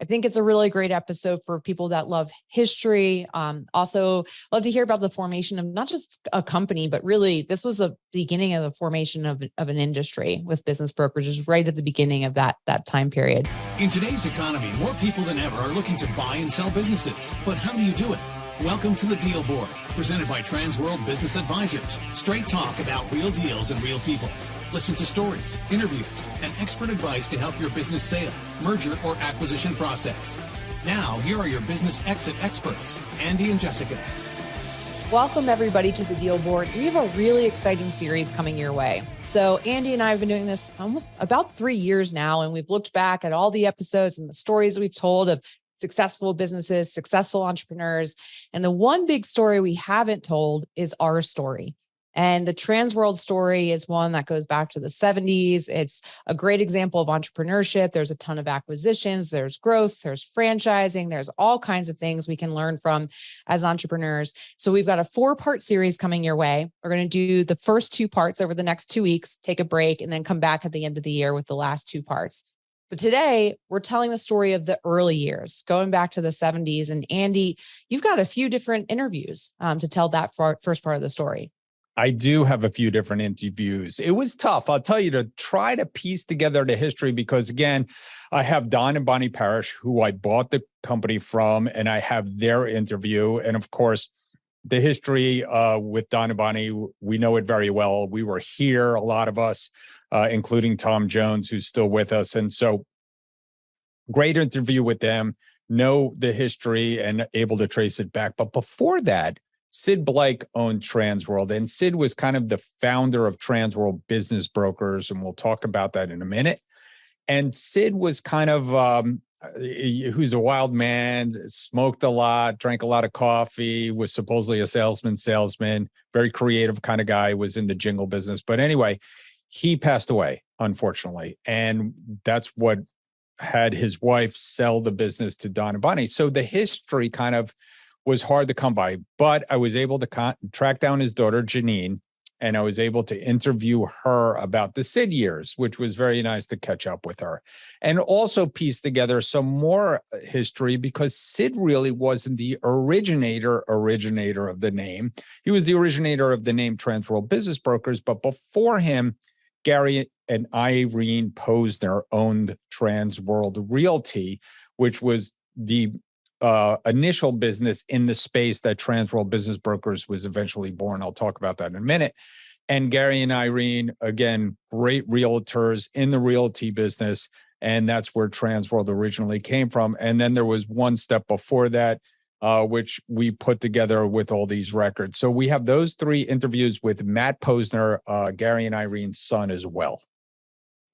I think it's a really great episode for people that love history. Also, love to hear about the formation of not just a company, but really this was the beginning of the formation of an industry with business brokerages right at the beginning of that time period. In today's economy, more people than ever are looking to buy and sell businesses. But how do you do it? Welcome to the Deal Board, presented by Transworld Business Advisors. Straight talk about real deals and real people. Listen to stories, interviews, and expert advice to help your business sale, merger, or acquisition process. Now, here are your business exit experts, Andy and Jessica. Welcome, everybody, to the Deal Board. We have a really exciting series coming your way. So Andy and I have been doing this almost about 3 years now, and we've looked back at all the episodes and the stories we've told of successful businesses, successful entrepreneurs. And the one big story we haven't told is our story. And the Transworld story is one that goes back to the 70s. It's a great example of entrepreneurship. There's a ton of acquisitions, there's growth, there's franchising, there's all kinds of things we can learn from as entrepreneurs. So we've got a 4-part series coming your way. We're going to do the first 2 parts over the next 2 weeks, take a break, and then come back at the end of the year with the last 2 parts. But today we're telling the story of the early years, going back to the 70s. And Andy, you've got a few different interviews to tell that first part of the story. I do have a few different interviews. It was tough, I'll tell you, to try to piece together the history because, again, I have Don and Bonnie Parrish, who I bought the company from, and I have their interview. And of course, the history with Don and Bonnie, we know it very well. We were here, a lot of us, including Tom Jones, who's still with us. And so great interview with them, know the history and able to trace it back. But before that, Sid Bleich owned Transworld, and Sid was kind of the founder of Transworld Business Brokers, and we'll talk about that in a minute. And Sid was kind of, who's a wild man, smoked a lot, drank a lot of coffee, was supposedly a salesman, very creative kind of guy, was in the jingle business. But anyway, he passed away, unfortunately. And that's what had his wife sell the business to Don and Bonnie. So the history kind of was hard to come by, but I was able to track down his daughter, Janine, and I was able to interview her about the Sid years, which was very nice to catch up with her. And also piece together some more history because Sid really wasn't the originator of the name. He was the originator of the name Transworld Business Brokers, but before him, Gary and Irene Posner owned Transworld Realty, which was the initial business in the space that Transworld Business Brokers was eventually born. I'll talk about that in a minute. And Gary and Irene, again, great realtors in the realty business. And that's where Transworld originally came from. And then there was one step before that, which we put together with all these records. So we have those 3 interviews with Matt Posner, Gary and Irene's son as well.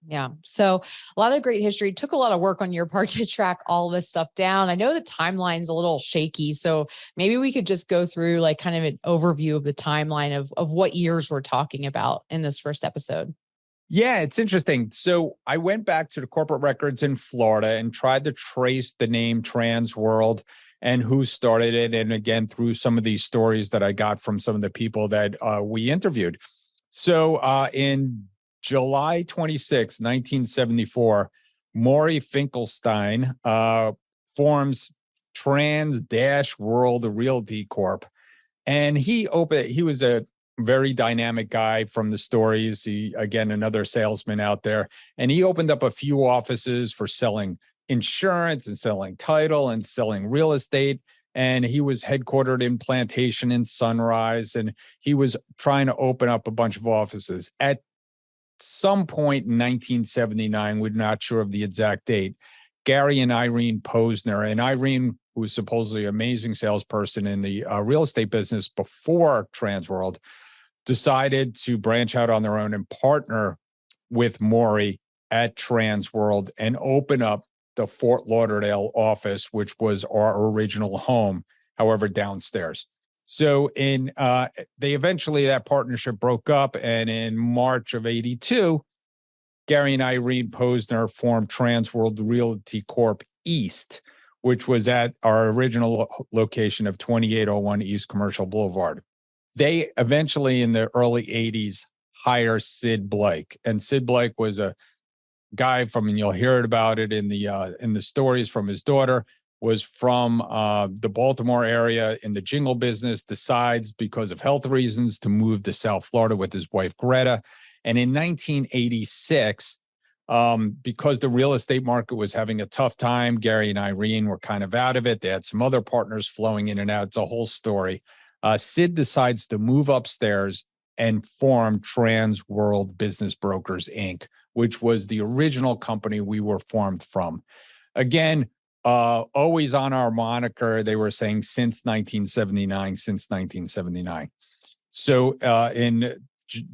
Yeah. So a lot of great history. Took a lot of work on your part to track all this stuff down. I know the timeline's a little shaky. So maybe we could just go through like kind of an overview of the timeline of what years we're talking about in this first episode. Yeah, it's interesting. So I went back to the corporate records in Florida and tried to trace the name Transworld and who started it. And again, through some of these stories that I got from some of the people that we interviewed. So in July 26, 1974, Maury Finkelstein forms Transworld Realty Corp. And he was a very dynamic guy from the stories. He, again, another salesman out there. And he opened up a few offices for selling insurance and selling title and selling real estate. And he was headquartered in Plantation and Sunrise. And he was trying to open up a bunch of offices. At some point in 1979, we're not sure of the exact date, Gary and Irene Posner, and Irene, who was supposedly an amazing salesperson in the real estate business before Transworld, decided to branch out on their own and partner with Maury at Transworld and open up the Fort Lauderdale office, which was our original home, however, downstairs. So they eventually, that partnership broke up. And in March of 82, Gary and Irene Posner formed Transworld Realty Corp East, which was at our original location of 2801 East Commercial Boulevard. They eventually, in the early 80s, hire Sid Bleich. And Sid Bleich was a guy from, and you'll hear about it in the stories from his daughter, was from the Baltimore area in the jingle business, decides because of health reasons to move to South Florida with his wife, Greta. And in 1986, because the real estate market was having a tough time, Gary and Irene were kind of out of it. They had some other partners flowing in and out. It's a whole story. Sid decides to move upstairs and form Transworld Business Brokers Inc., which was the original company we were formed from. Again, always on our moniker, they were saying since 1979, since 1979. So in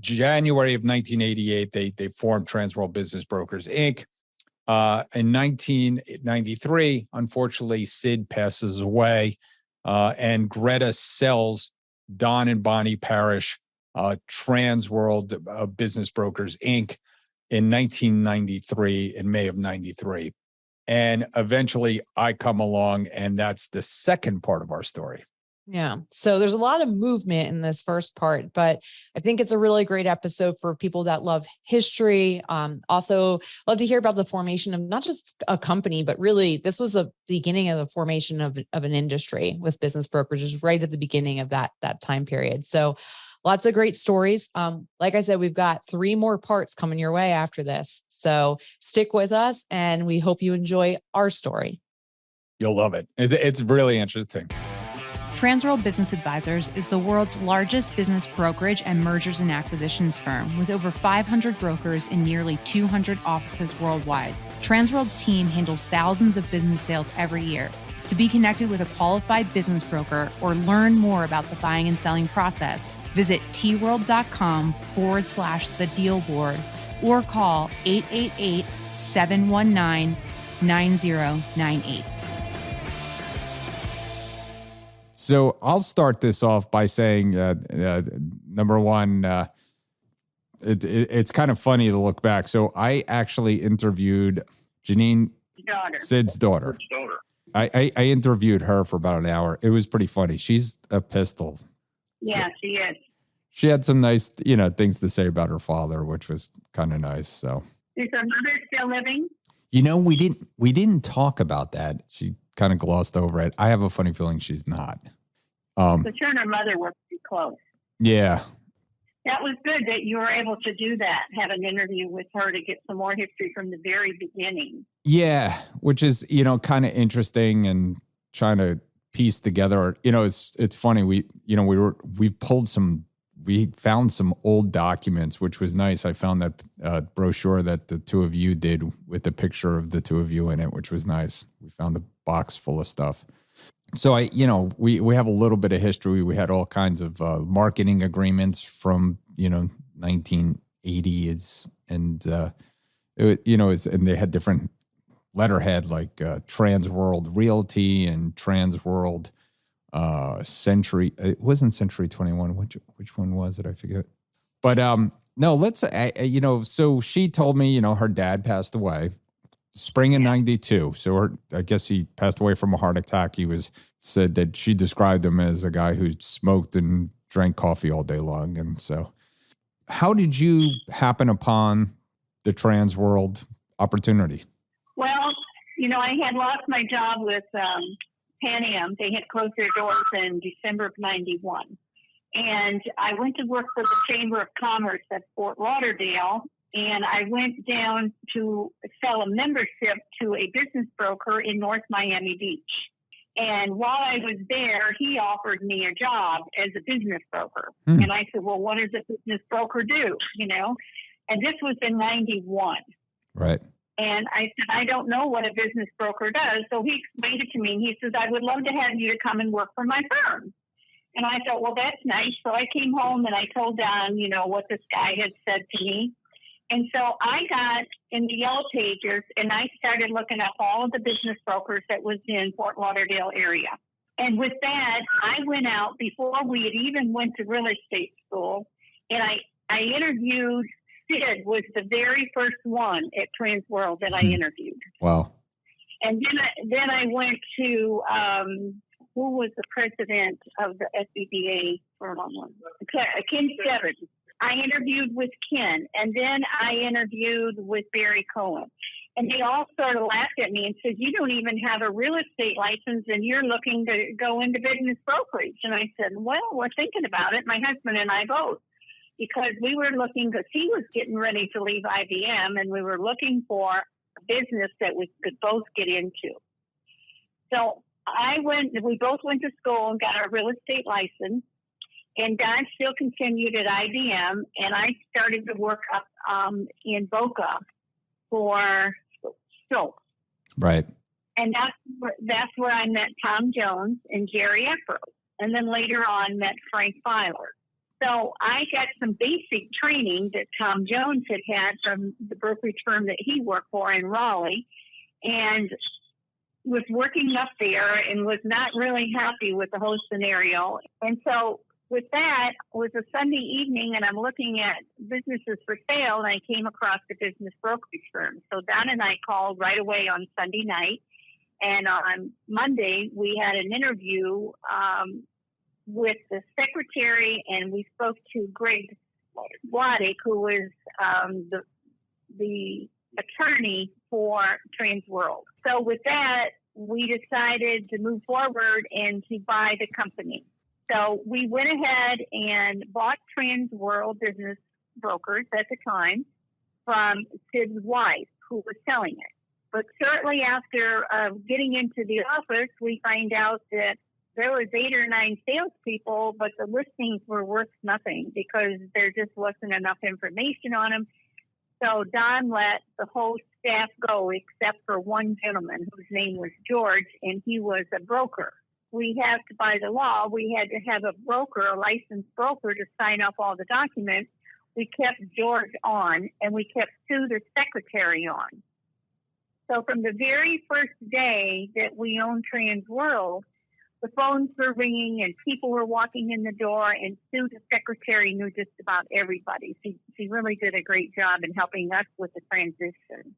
January of 1988, they formed Transworld Business Brokers Inc. In 1993, unfortunately, Sid passes away, and Greta sells Don and Bonnie Parrish, Transworld Business Brokers Inc. in 1993, in May of 93. And eventually I come along, and that's the second part of our story. Yeah. So there's a lot of movement in this first part, but I think it's a really great episode for people that love history. Also love to hear about the formation of not just a company, but really this was the beginning of the formation of an industry with business brokerages right at the beginning of that time period. So lots of great stories. Like I said, we've got 3 more parts coming your way after this. So stick with us, and we hope you enjoy our story. You'll love it. It's really interesting. Transworld Business Advisors is the world's largest business brokerage and mergers and acquisitions firm with over 500 brokers in nearly 200 offices worldwide. Transworld's team handles thousands of business sales every year. To be connected with a qualified business broker or learn more about the buying and selling process, visit tworld.com/the deal board or call 888-719-9098. So I'll start this off by saying, number one, it's kind of funny to look back. So I actually interviewed Janine, Sid's daughter. I interviewed her for about an hour. It was pretty funny. She's a pistol. Yeah, she is. She had some nice, things to say about her father, which was kind of nice. So Is her mother still living? We didn't talk about that. She kind of glossed over it. I have a funny feeling she's not. So her and her mother were pretty close. Yeah. That was good that you were able to do that, have an interview with her to get some more history from the very beginning. Yeah, which is, kind of interesting, and trying to piece together, it's funny. We found some old documents, which was nice. I found that brochure that the two of you did with the picture of the two of you in it, which was nice. We found a box full of stuff. So we have a little bit of history. We had all kinds of marketing agreements from, 1980s, and and they had different letterhead, like Transworld Realty and Transworld Century. It wasn't Century 21. Which one was it? I forget. But no, let's so she told me, her dad passed away spring of 92. So I guess he passed away from a heart attack. Said that she described him as a guy who smoked and drank coffee all day long. And so how did you happen upon the Transworld opportunity? Well, I had lost my job with Pan Am. They had closed their doors in December of 91. And I went to work for the Chamber of Commerce at Fort Lauderdale. And I went down to sell a membership to a business broker in North Miami Beach. And while I was there, he offered me a job as a business broker. And I said, well, what does a business broker do? And this was in 91. Right. And I said, I don't know what a business broker does. So he explained it to me. And he says, I would love to have you to come and work for my firm. And I thought, well, that's nice. So I came home and I told Don, what this guy had said to me. And so I got in the Yellow Pages and I started looking up all of the business brokers that was in Fort Lauderdale area. And with that, I went out before we had even went to real estate school. And I interviewed, Sid was the very first one at Transworld that I interviewed. Wow. And then I went to, who was the president of the SBA for a long one? Ken Stebbins. I interviewed with Ken, and then I interviewed with Barry Cohen. And they all sort of laughed at me and said, you don't even have a real estate license and you're looking to go into business brokerage. And I said, well, we're thinking about it, my husband and I both, because we were looking, because he was getting ready to leave IBM, and we were looking for a business that we could both get into. So we both went to school and got our real estate license. And Don still continued at IBM, and I started to work up in Boca for Stokes. Right. And that's where I met Tom Jones and Jerry Eckroth, and then later on met Frank Filer. So I got some basic training that Tom Jones had from the brokerage firm that he worked for in Raleigh, and was working up there and was not really happy with the whole scenario. And so with that, it was a Sunday evening, and I'm looking at businesses for sale, and I came across the business brokerage firm. So Don and I called right away on Sunday night, and on Monday we had an interview with the secretary, and we spoke to Greg Waddick, who was the attorney for Transworld. So with that, we decided to move forward and to buy the company. So we went ahead and bought Transworld Business Brokers at the time from Sid's wife, who was selling it. But shortly after getting into the office, we find out that there was 8 or 9 salespeople, but the listings were worth nothing because there just wasn't enough information on them. So Don let the whole staff go except for one gentleman whose name was George, and he was a broker. We had to, by the law, we had to have a broker, a licensed broker, to sign up all the documents. We kept George on, and we kept Sue, the secretary, on. So from the very first day that we owned Transworld, the phones were ringing and people were walking in the door, and Sue, the secretary, knew just about everybody. She really did a great job in helping us with the transition.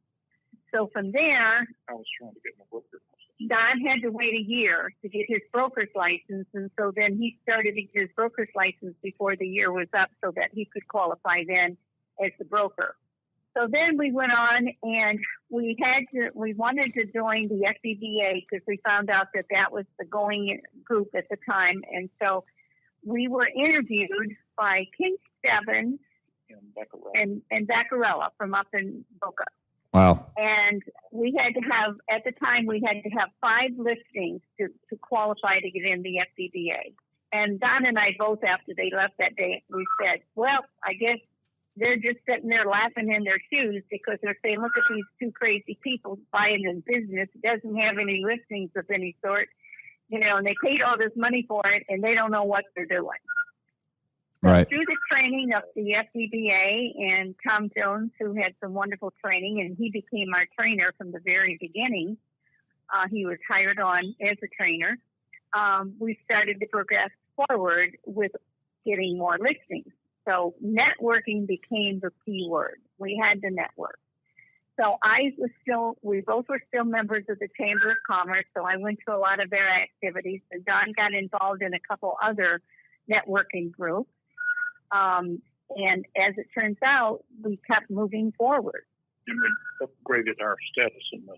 So from there, I was trying to get my broker. Don had to wait a year to get his broker's license, and so then he started to get his broker's license before the year was up so that he could qualify then as the broker. So then we went on, and we wanted to join the SBA because we found out that that was the going group at the time. And so we were interviewed by King Stebbins and Vaccarella from up in Boca. Wow. And we had to have, at the time, we had to have 5 listings to qualify to get in the FBA. And Don and I both, after they left that day, we said, well, I guess they're just sitting there laughing in their shoes because they're saying, look at these 2 crazy people buying a business. It doesn't have any listings of any sort, and they paid all this money for it, and they don't know what they're doing. So Right. through the training of the FBA and Tom Jones, who had some wonderful training, and he became our trainer from the very beginning. He was hired on as a trainer. We started to progress forward with getting more listings. So networking became the key word. We had to network. So we both were still members of the Chamber of Commerce. So I went to a lot of their activities. And Don got involved in a couple other networking groups. And as it turns out, we kept moving forward. And we upgraded our status in the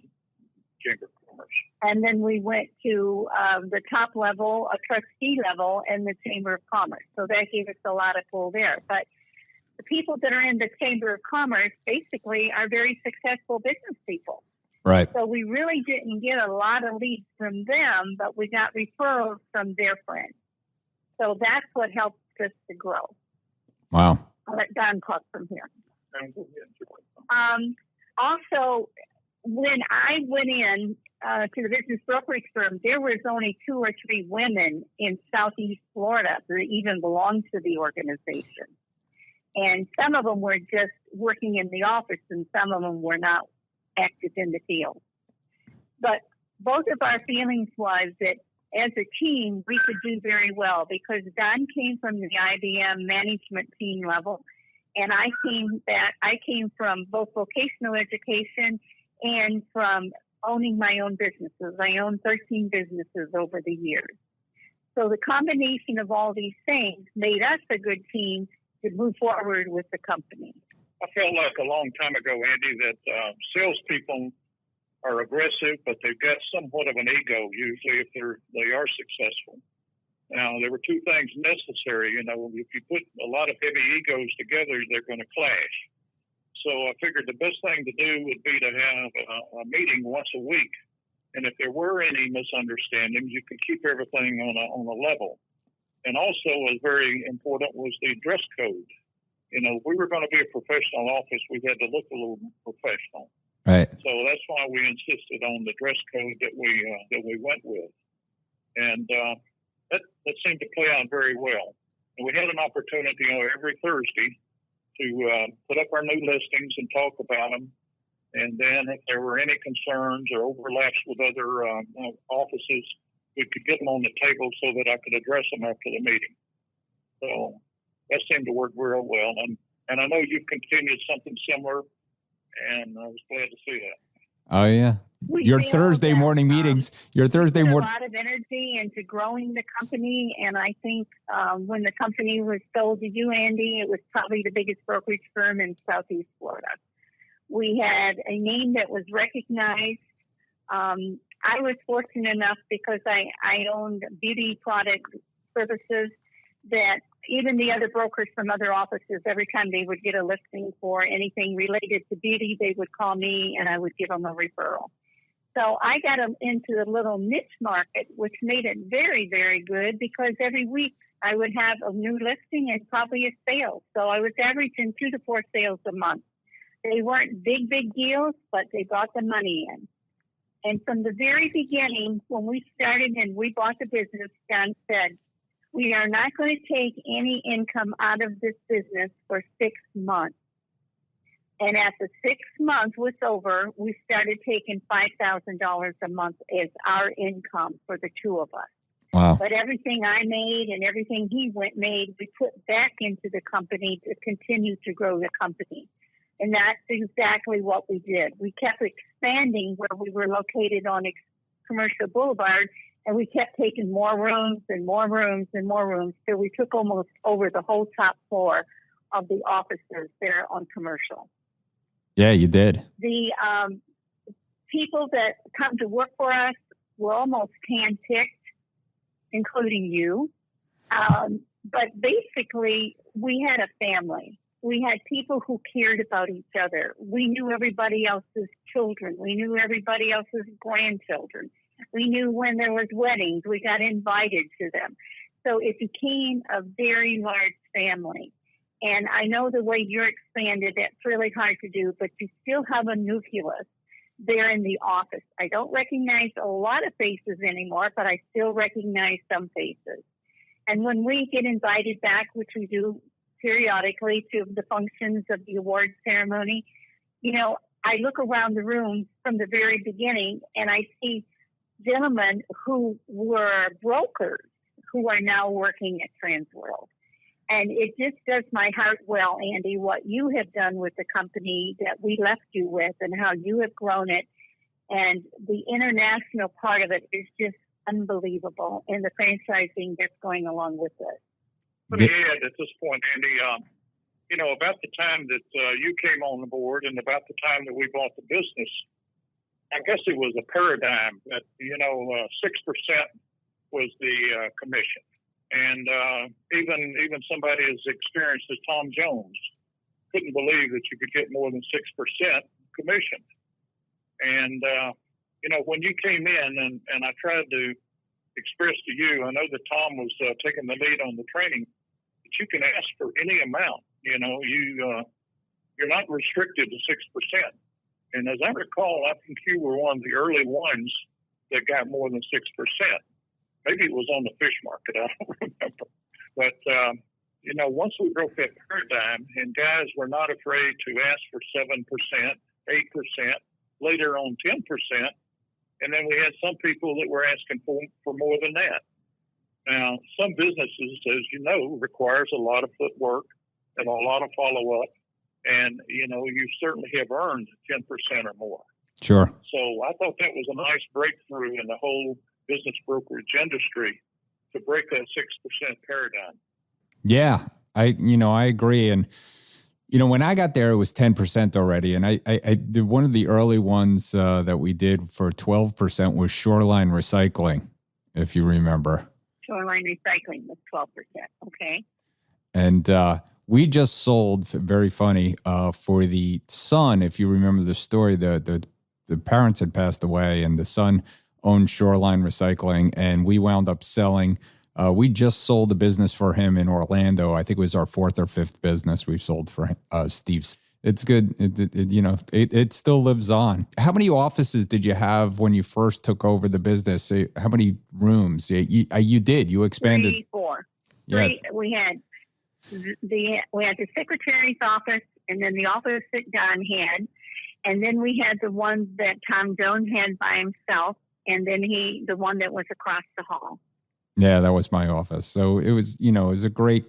Chamber of Commerce. And then we went to the top level, a trustee level, in the Chamber of Commerce. So that gave us a lot of pull there. But the people that are in the Chamber of Commerce basically are very successful business people. Right. So we really didn't get a lot of leads from them, but we got referrals from their friends. So that's what helped us to grow. Wow. I'll let Don talk from here. Also, when I went in to the business brokerage firm, there was only 2 or 3 women in Southeast Florida that even belonged to the organization. And some of them were just working in the office, and some of them were not active in the field. But both of our feelings was that as a team, we could do very well because Don came from the IBM management team level, and I came from both vocational education and from owning my own businesses. I owned 13 businesses over the years. So the combination of all these things made us a good team, to move forward with the company. I felt like a long time ago, Andy, that salespeople are aggressive, but they've got somewhat of an ego usually if they are successful. Now, there were two things necessary. You know, if you put a lot of heavy egos together, they're going to clash. So I figured the best thing to do would be to have a meeting once a week. And if there were any misunderstandings, you could keep everything on a level. And also, was very important was the dress code. You know, if we were going to be a professional office, we had to look a little professional. Right. So that's why we insisted on the dress code that we went with, and that seemed to play out very well. And we had an opportunity, every Thursday to put up our new listings and talk about them. And then if there were any concerns or overlaps with other offices, we could get them on the table so that I could address them after the meeting. So that seemed to work real well. And I know you've continued something similar, and I was glad to see that. Oh, yeah. Your Thursday morning meetings. Your Thursday morning. A lot of energy into growing the company, and I think when the company was sold to you, Andy, it was probably the biggest brokerage firm in Southeast Florida. We had a name that was recognized. I was fortunate enough because I owned beauty product services that even the other brokers from other offices, every time they would get a listing for anything related to beauty, they would call me and I would give them a referral. So I got them into the little niche market, which made it very, very good because every week I would have a new listing and probably a sale. So I was averaging 2 to 4 sales a month. They weren't big deals, but they brought the money in. And from the very beginning, when we started and we bought the business, Don said, we are not going to take any income out of this business for 6 months. And at the 6th month was over, we started taking $5,000 a month as our income for the two of us. Wow. But everything I made and everything he made, we put back into the company to continue to grow the company. And that's exactly what we did. We kept expanding where we were located on Commercial Boulevard, and we kept taking more rooms and more rooms and more rooms till we took almost over the whole top floor of the offices there on Commercial. Yeah, you did. The people that come to work for us were almost handpicked, including you. But basically, we had a family. We had people who cared about each other. We knew everybody else's children. We knew everybody else's grandchildren. We knew when there was weddings, we got invited to them. So it became a very large family. And I know the way you're expanded, that's really hard to do, but you still have a nucleus there in the office. I don't recognize a lot of faces anymore, but I still recognize some faces. And when we get invited back, which we do periodically to the functions of the award ceremony, you know, I look around the room from the very beginning and I see gentlemen who were brokers who are now working at Transworld. And it just does my heart well, Andy, what you have done with the company that we left you with and how you have grown it. And the international part of it is just unbelievable, and the franchising that's going along with it. Let me add at this point, Andy, you know, about the time that you came on the board and about the time that we bought the business, I guess it was a paradigm that, you know, 6% was the commission. And even somebody as experienced as Tom Jones couldn't believe that you could get more than 6% commission. And, you know, when you came in and I tried to express to you, I know that Tom was taking the lead on the training, but you can ask for any amount. You know, you're not restricted to 6%. And as I recall, I think you were one of the early ones that got more than 6%. Maybe it was on the fish market, I don't remember. But, you know, once we broke that paradigm and guys were not afraid to ask for 7%, 8%, later on 10%, and then we had some people that were asking for more than that. Now, some businesses, as you know, requires a lot of footwork and a lot of follow-up. And, you know, you certainly have earned 10% or more. Sure. So I thought that was a nice breakthrough in the whole business brokerage industry to break that 6% paradigm. Yeah. I agree. And, when I got there, it was 10% already. And I did one of the early ones that we did for 12% was shoreline recycling, if you remember. Shoreline recycling was 12%. Okay. And we just sold, very funny, for the son, if you remember the story, the parents had passed away and the son owned Shoreline Recycling, and we wound up selling. We just sold a business for him in Orlando. I think it was our fourth or fifth business we've sold for Steve's. It's good. It still lives on. How many offices did you have when you first took over the business? How many rooms? You expanded. 3, 4. Yeah. We had the secretary's office, and then the office that Don had, and then we had the one that Tom Jones had by himself, and then the one that was across the hall. Yeah, that was my office. So it was, it was a great,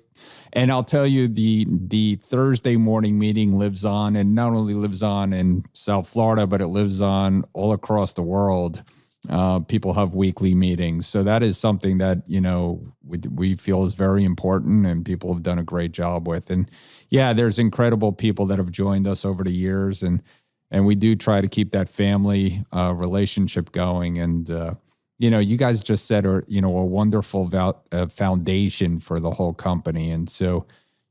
and I'll tell you, the Thursday morning meeting lives on, and not only lives on in South Florida, but it lives on all across the world. People have weekly meetings. So that is something that, we feel is very important and people have done a great job with. And yeah, there's incredible people that have joined us over the years. And we do try to keep that family relationship going. And, you guys just set a wonderful foundation for the whole company. And so,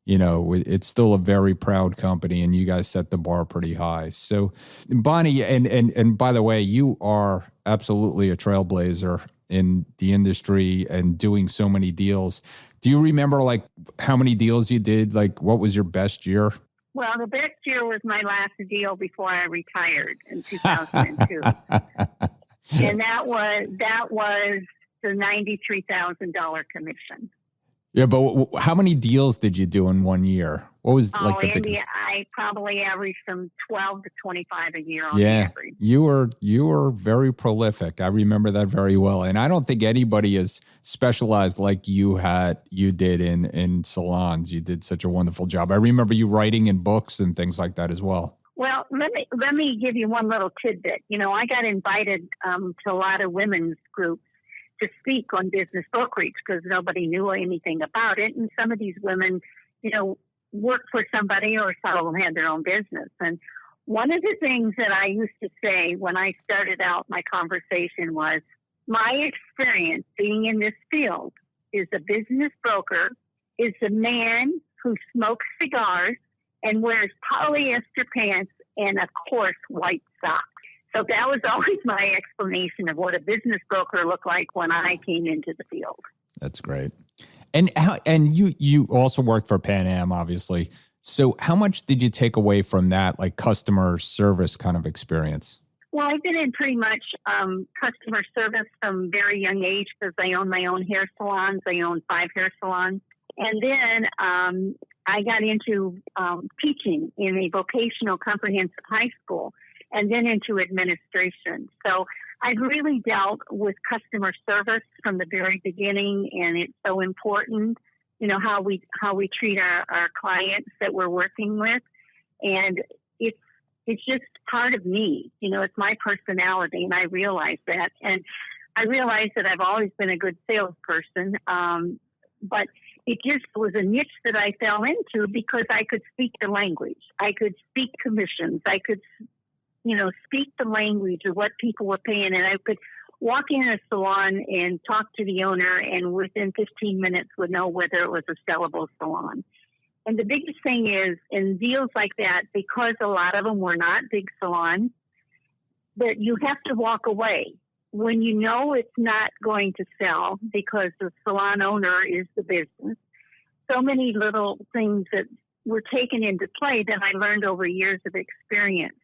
it's still a very proud company, and you guys set the bar pretty high. So, Bonnie, and by the way, you are absolutely a trailblazer in the industry and doing so many deals. Do you remember how many deals you did? What was your best year? Well, the best year was my last deal before I retired in 2002. And that was the $93,000 commission. Yeah, but how many deals did you do in 1 year? What was the Andy, biggest? I probably averaged from 12 to 25 a year on average. You were very prolific. I remember that very well. And I don't think anybody is specialized like you did in salons. You did such a wonderful job. I remember you writing in books and things like that as well. Well, let me give you one little tidbit. I got invited to a lot of women's groups to speak on business brokerage because nobody knew anything about it. And some of these women, worked for somebody, or some of them had their own business. And one of the things that I used to say when I started out my conversation was, my experience being in this field is a business broker is a man who smokes cigars and wears polyester pants and, of course, white socks. So that was always my explanation of what a business broker looked like when I came into the field. That's great. And you also worked for Pan Am, obviously. So how much did you take away from that, customer service kind of experience? Well, I've been in pretty much customer service from a very young age because I own my own hair salons. I own 5 hair salons. And then I got into teaching in a vocational comprehensive high school, and then into administration. So I've really dealt with customer service from the very beginning, and it's so important, how we treat our clients that we're working with. And it's just part of me, it's my personality, and I realize that. And I realize that I've always been a good salesperson, but it just was a niche that I fell into because I could speak the language. I could speak commissions. I could speak the language of what people were paying, and I could walk in a salon and talk to the owner, and within 15 minutes would know whether it was a sellable salon. And the biggest thing is, in deals like that, because a lot of them were not big salons, that you have to walk away when you know it's not going to sell because the salon owner is the business. So many little things that were taken into play that I learned over years of experience.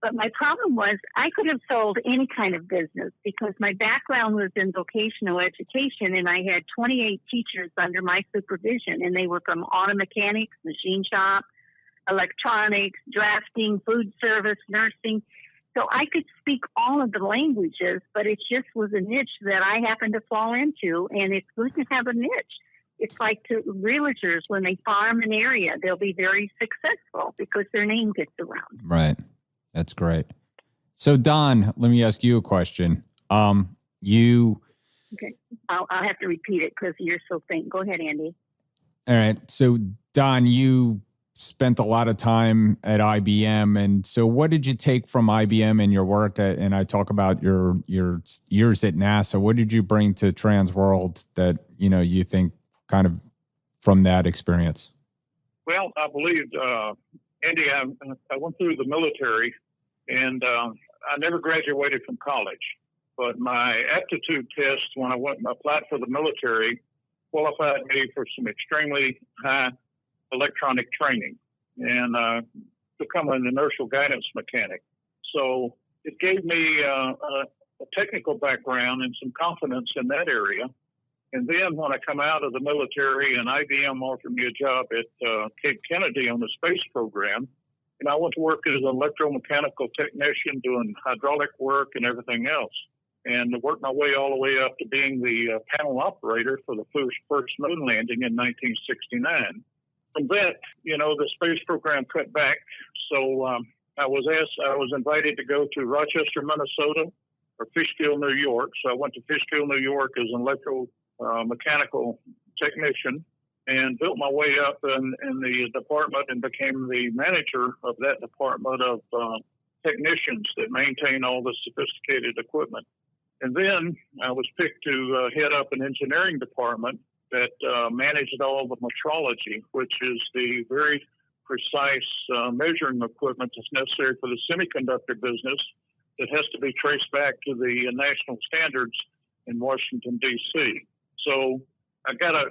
But my problem was I could have sold any kind of business because my background was in vocational education, and I had 28 teachers under my supervision, and they were from auto mechanics, machine shop, electronics, drafting, food service, nursing. So I could speak all of the languages, but it just was a niche that I happened to fall into, and it's good to have a niche. It's like to realtors, when they farm an area, they'll be very successful because their name gets around. Right. That's great. So, Don, let me ask you a question. Okay. I'll have to repeat it because you're so faint. Go ahead, Andy. All right. So Don, you spent a lot of time at IBM. And so what did you take from IBM and your work at, and I talk about your years at NASA, what did you bring to Transworld that, you think kind of from that experience? Well, I believe, Andy, I went through the military, and I never graduated from college. But my aptitude test when I went and applied for the military qualified me for some extremely high electronic training and become an inertial guidance mechanic. So it gave me a technical background and some confidence in that area. And then when I come out of the military and IBM offered me a job at Cape Kennedy on the space program, and I went to work as an electromechanical technician doing hydraulic work and everything else, and worked my way all the way up to being the panel operator for the first moon landing in 1969. From that, the space program cut back, so I was invited to go to Rochester, Minnesota, or Fishkill, New York. So I went to Fishkill, New York as an electromechanical technician, and built my way up in the department and became the manager of that department of technicians that maintain all the sophisticated equipment. And then I was picked to head up an engineering department that managed all the metrology, which is the very precise measuring equipment that's necessary for the semiconductor business that has to be traced back to the national standards in Washington, D.C. So I got a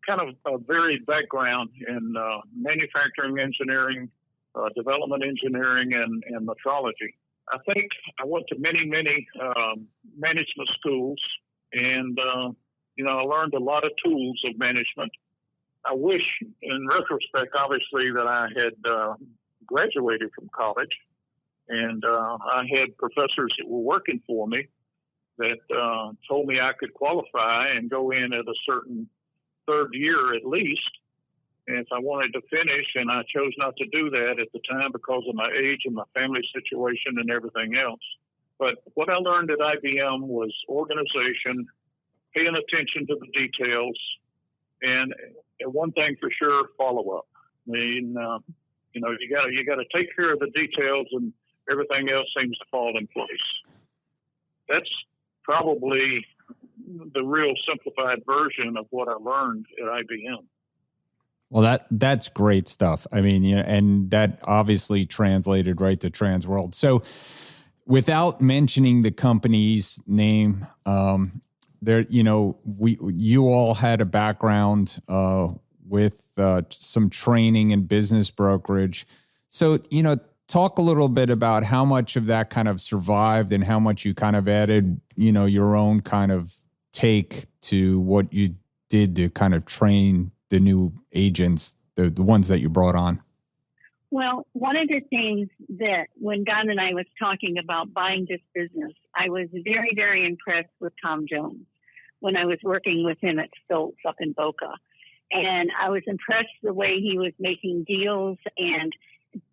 kind of a varied background in manufacturing engineering, development engineering, and metrology. I think I went to many management schools, and I learned a lot of tools of management. I wish, in retrospect, obviously, that I had graduated from college, and I had professors that were working for me that told me I could qualify and go in at a certain third year at least. And if I wanted to finish, and I chose not to do that at the time because of my age and my family situation and everything else. But what I learned at IBM was organization, paying attention to the details, and one thing for sure, follow up. I mean, you got to take care of the details, and everything else seems to fall in place. That's probably the real simplified version of what I learned at IBM. Well, that's great stuff. I mean, and that obviously translated right to Transworld. So without mentioning the company's name, you all had a background with some training in business brokerage. So, talk a little bit about how much of that kind of survived and how much you kind of added, your own kind of take to what you did to kind of train the new agents, the ones that you brought on. Well, one of the things that when Don and I was talking about buying this business, I was very, very impressed with Tom Jones when I was working with him at Stoltz up in Boca. And I was impressed the way he was making deals. And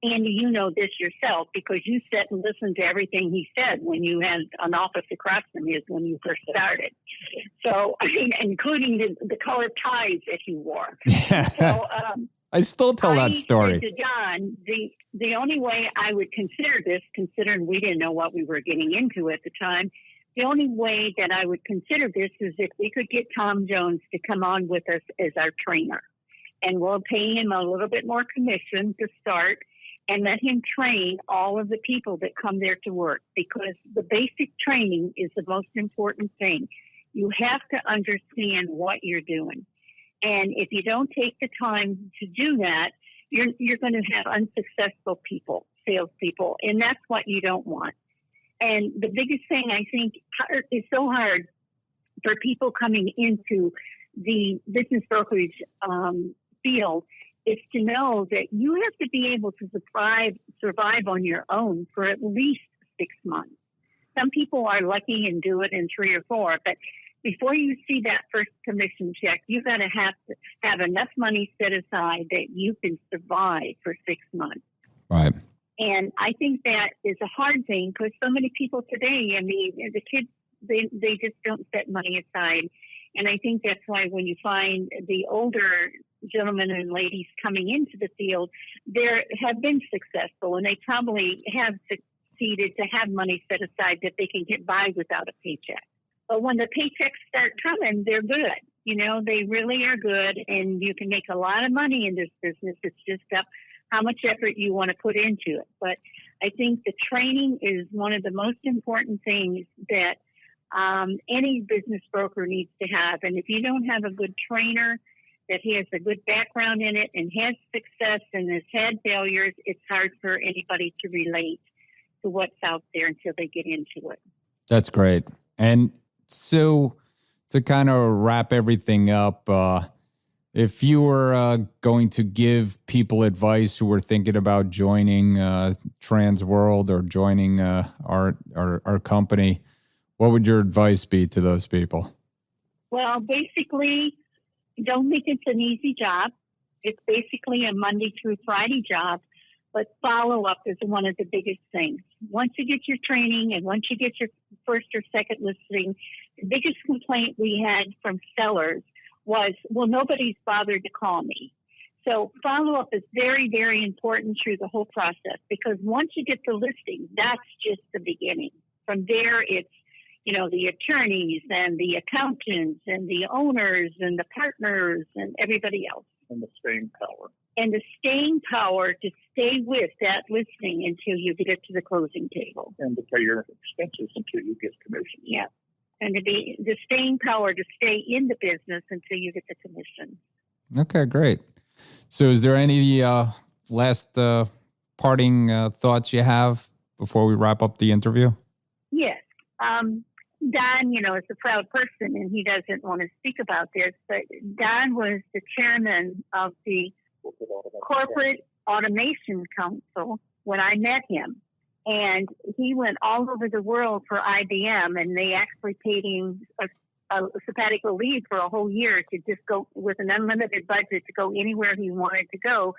Andy, you know this yourself because you sat and listened to everything he said when you had an office across from his when you first started. So, I mean, including the colored ties that he wore. So, I still tell that story. I said to Don, the only way I would consider this, considering we didn't know what we were getting into at the time, the only way that I would consider this is if we could get Tom Jones to come on with us as our trainer. And we'll pay him a little bit more commission to start and let him train all of the people that come there to work, because the basic training is the most important thing. You have to understand what you're doing. And if you don't take the time to do that, you're going to have unsuccessful people, salespeople, and that's what you don't want. And the biggest thing I think is so hard for people coming into the business brokerage field is to know that you have to be able to survive on your own for at least 6 months. Some people are lucky and do it in 3 or 4, but before you see that first commission check, you've got to have enough money set aside that you can survive for 6 months. Right. And I think that is a hard thing because so many people today, I mean, the kids, they just don't set money aside. And I think that's why when you find the older gentlemen and ladies coming into the field, they have been successful, and they probably have succeeded to have money set aside that they can get by without a paycheck. But when the paychecks start coming, they're good. You know, they really are good, and you can make a lot of money in this business. It's just up how much effort you want to put into it. But I think the training is one of the most important things that any business broker needs to have. And if you don't have a good trainer that has a good background in it and has success and has had failures, it's hard for anybody to relate to what's out there until they get into it. That's great. And so to kind of wrap everything up, if you were going to give people advice who were thinking about joining Transworld or joining our company, what would your advice be to those people? Well, basically, don't think it's an easy job. It's basically a Monday through Friday job, but follow-up is one of the biggest things. Once you get your training and once you get your first or second listing, the biggest complaint we had from sellers was, well, nobody's bothered to call me. So follow-up is very, very important through the whole process, because once you get the listing, that's just the beginning. From there, it's, you know, the attorneys and the accountants and the owners and the partners and everybody else. And the staying power. And the staying power to stay with that listing until you get it to the closing table. And to pay your expenses until you get commission. Yeah. And the staying power to stay in the business until you get the commission. Okay, great. So is there any last parting thoughts you have before we wrap up the interview? Yes. Don, you know, is a proud person, and he doesn't want to speak about this, but Don was the chairman of the Corporate Automation Council when I met him. And he went all over the world for IBM, and they actually paid him a sabbatical leave for a whole year to just go with an unlimited budget to go anywhere he wanted to go,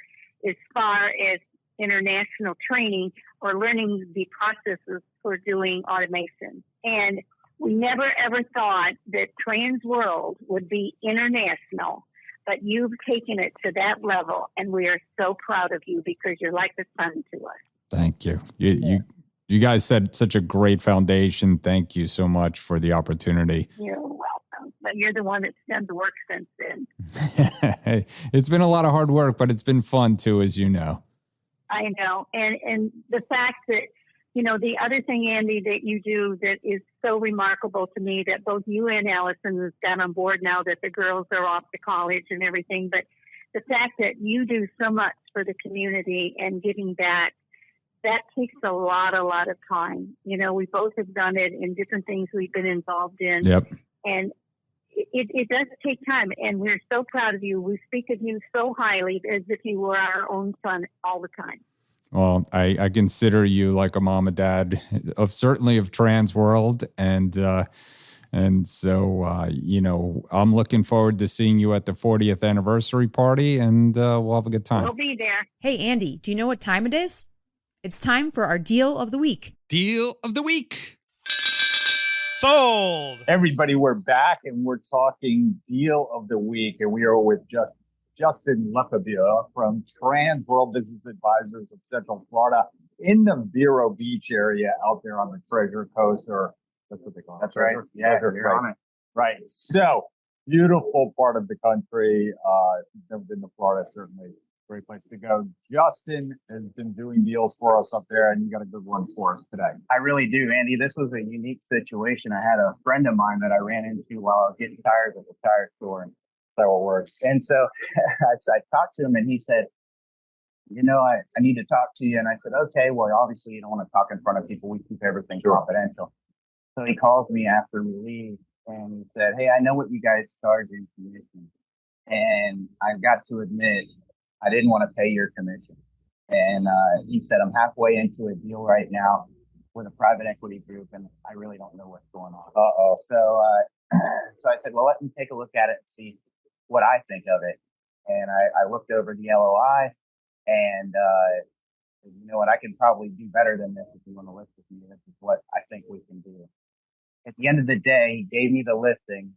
as far as international training or learning the processes for doing automation. And we never ever thought that Transworld would be international, but you've taken it to that level, and we are so proud of you because you're like a son to us. Thank you. You guys set such a great foundation. Thank you so much for the opportunity. You're welcome. But you're the one that's done the work since then. It's been a lot of hard work, but it's been fun too, as you know. I know. And the fact that, you know, the other thing, Andy, that you do that is so remarkable to me, that both you and Allison has got on board now that the girls are off to college and everything, but the fact that you do so much for the community and giving back, that takes a lot of time. You know, we both have done it in different things we've been involved in. Yep. And it does take time, and we're so proud of you. We speak of you so highly, as if you were our own son all the time. Well, I consider you like a mom and dad certainly of Transworld. And so, you know, I'm looking forward to seeing you at the 40th anniversary party, and we'll have a good time. We'll be there. Hey, Andy, do you know what time it is? It's time for our deal of the week. Deal of the week. Sold. Everybody, we're back and we're talking deal of the week, and we are with Justin Lefebure from Transworld Business Advisors of Central Florida in the Vero Beach area out there on the Treasure Coast, or that's what they call it. That's right. Yeah, you're on it. Right. So beautiful part of the country. Never been to Florida, certainly great place to go. Justin has been doing deals for us up there, and you got a good one for us today. I really do, Andy. This was a unique situation. I had a friend of mine that I ran into while I was getting tires at the tire store in several words. And so I talked to him, and he said, you know, I need to talk to you. And I said, okay, well, obviously you don't want to talk in front of people. We keep everything confidential. So he calls me after we leave, and he said, hey, I know what you guys charge in commission. And I've got to admit, I didn't want to pay your commission. And he said, I'm halfway into a deal right now with a private equity group, and I really don't know what's going on. Uh-oh. So I said, well, let me take a look at it and see what I think of it. And I looked over the LOI, and you know what, I can probably do better than this if you want to list with me. This is what I think we can do. At the end of the day, he gave me the listing,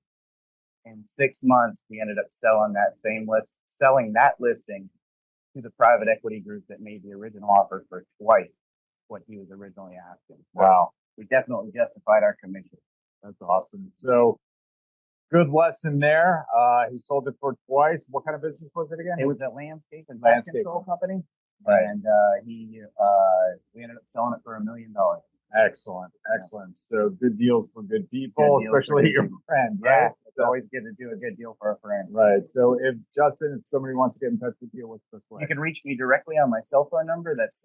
In 6 months, we ended up selling that listing to the private equity group that made the original offer for twice what he was originally asking. Wow. We definitely justified our commission. That's awesome. So good lesson there. He sold it for twice. What kind of business was it again? It was a landscape and pest Landscape. control company. Right. And we ended up selling it for $1 million. Excellent. Excellent. So good deals for good people, Good deals for especially good your people. friend, Yeah, right? it's always good to do a good deal for a friend. Right. So if somebody wants to get in touch with you, what's this way? You can reach me directly on my cell phone number. That's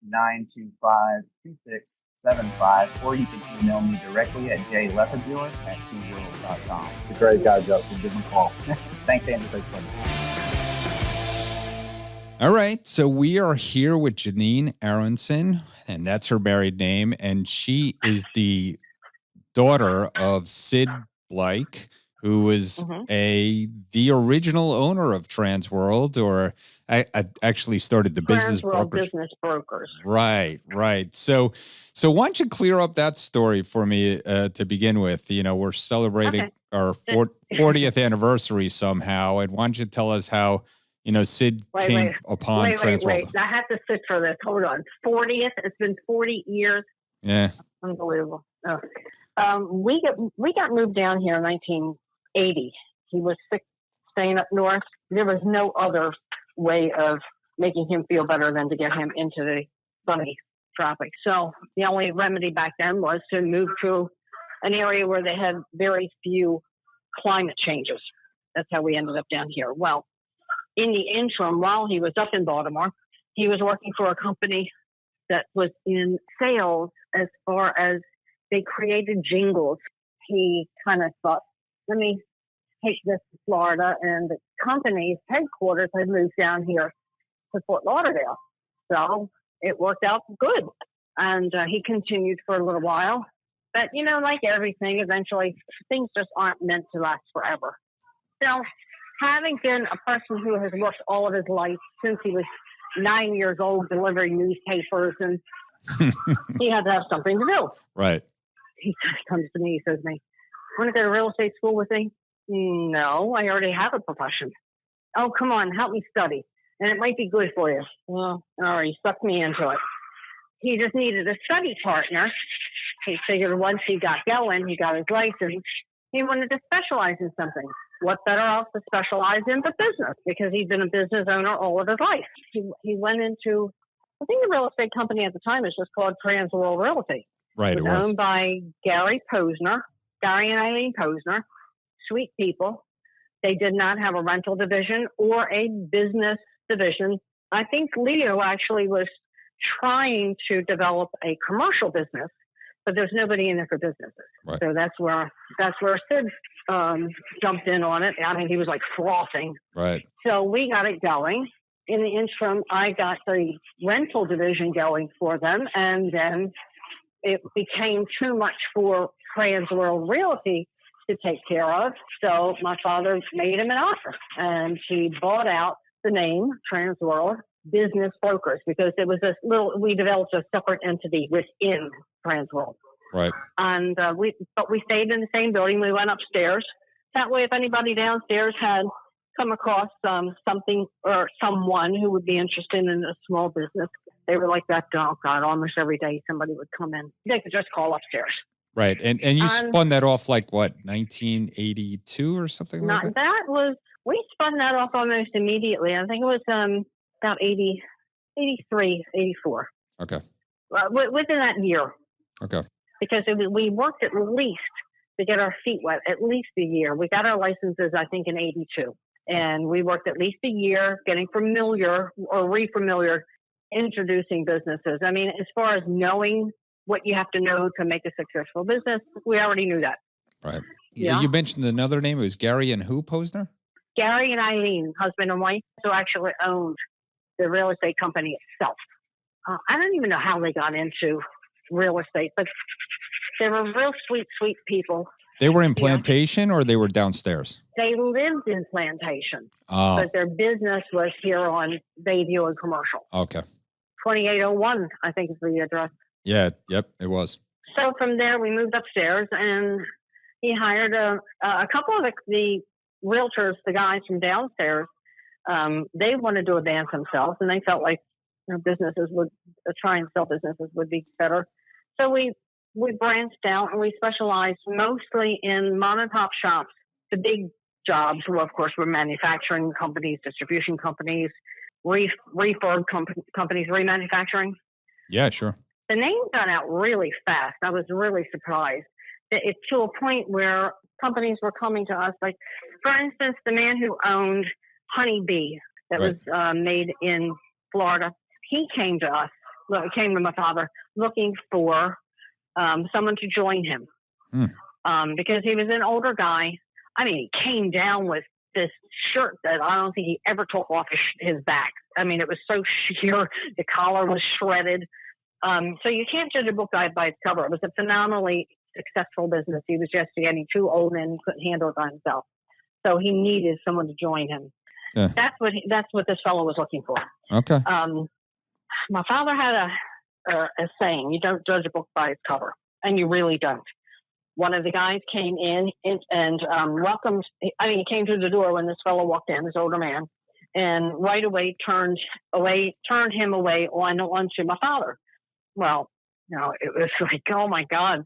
772-925-2675. Or you can email me directly at jlefebure@tworld.com. It's a great guy, Justin. Give him a call. Thanks, Andrew. Thanks, buddy. All right. So we are here with Janine Aronson, and that's her married name. And she is the daughter of Sid Bleich, who was the original owner of Transworld, or I actually started the business Transworld brokers. Business Brokers. Right. So why don't you clear up that story for me to begin with? You know, we're celebrating our 40th anniversary somehow, and why don't you tell us how, you know, Sid came upon Transworld? Wait. I have to sit for this. Hold on. 40th. It's been 40 years. Yeah. Unbelievable. Oh. We got moved down here in 1980. He was sick, staying up north. There was no other way of making him feel better than to get him into the sunny tropics. So the only remedy back then was to move to an area where they had very few climate changes. That's how we ended up down here. Well, in the interim, while he was up in Baltimore, he was working for a company that was in sales as far as they created jingles. He kind of thought, let me take this to Florida, and the company's headquarters had moved down here to Fort Lauderdale. So it worked out good. And he continued for a little while. But, you know, like everything, eventually things just aren't meant to last forever. So having been a person who has worked all of his life since he was 9 years old delivering newspapers, and he had to have something to do. Right. He comes to me, he says to me, want to go to real estate school with me? No, I already have a profession. Oh, come on, help me study. And it might be good for you. Well, all right, he sucked me into it. He just needed a study partner. He figured once he got going, he got his license, he wanted to specialize in something. What better else to specialize in but business, because he'd been a business owner all of his life. He went into, I think the real estate company at the time is just called Transworld Realty. Right, It was owned by Gary and Eileen Posner, sweet people. They did not have a rental division or a business division. I think Leo actually was trying to develop a commercial business, but there's nobody in there for businesses. Right. So that's where Sid jumped in on it. I mean, he was like frothing. Right. So we got it going. In the interim, I got the rental division going for them, and then it became too much for Transworld Realty to take care of. So my father made him an offer, and he bought out the name Transworld Business Brokers, because it was we developed a separate entity within Transworld. Right. And we stayed in the same building. We went upstairs. That way, if anybody downstairs had come across something or someone who would be interested in a small business, they were like that. Oh God, almost every day somebody would come in. They could just call upstairs. Right. And you spun that off like what, 1982 or something like that? We spun that off almost immediately. I think it was about 83, 84. Okay. Within that year. Okay. Because we worked at least to get our feet wet, at least a year. We got our licenses, I think, in 82. And we worked at least a year getting familiar or re-familiar, introducing businesses. I mean, as far as knowing what you have to know to make a successful business, we already knew that. Right. Yeah. You mentioned another name. It was Gary and who, Posner? Gary and Eileen, husband and wife, who actually owned the real estate company itself. I don't even know how they got into real estate, but they were real sweet, sweet people. They were in Plantation or they were downstairs? They lived in Plantation, Oh. but their business was here on Bayview and Commercial. Okay. 2801, I think is the address. Yeah. Yep. It was. So from there, we moved upstairs, and he hired a couple of the realtors, the guys from downstairs. They wanted to advance themselves, and they felt like businesses would try and sell businesses would be better. So we branched out, and we specialized mostly in mom and pop shops. The big jobs were, of course, were manufacturing companies, distribution companies, refurb companies, remanufacturing. Yeah, sure. The name got out really fast. I was really surprised. It's to a point where companies were coming to us. Like, for instance, the man who owned Honey Bee that was made in Florida, he came to us, came to my father, looking for someone to join him because he was an older guy. I mean, he came down with this shirt that I don't think he ever took off his back. I mean, it was so sheer. The collar was shredded. So you can't judge a book by its cover. It was a phenomenally successful business. He was just getting too old and couldn't handle it by himself. So he needed someone to join him. Yeah. That's what this fellow was looking for. Okay. My father had a saying: "You don't judge a book by its cover," and you really don't. One of the guys came in and welcomed. I mean, he came through the door when this fellow walked in, this older man, and right away turned him away onto my father. Well, it was like, oh my God,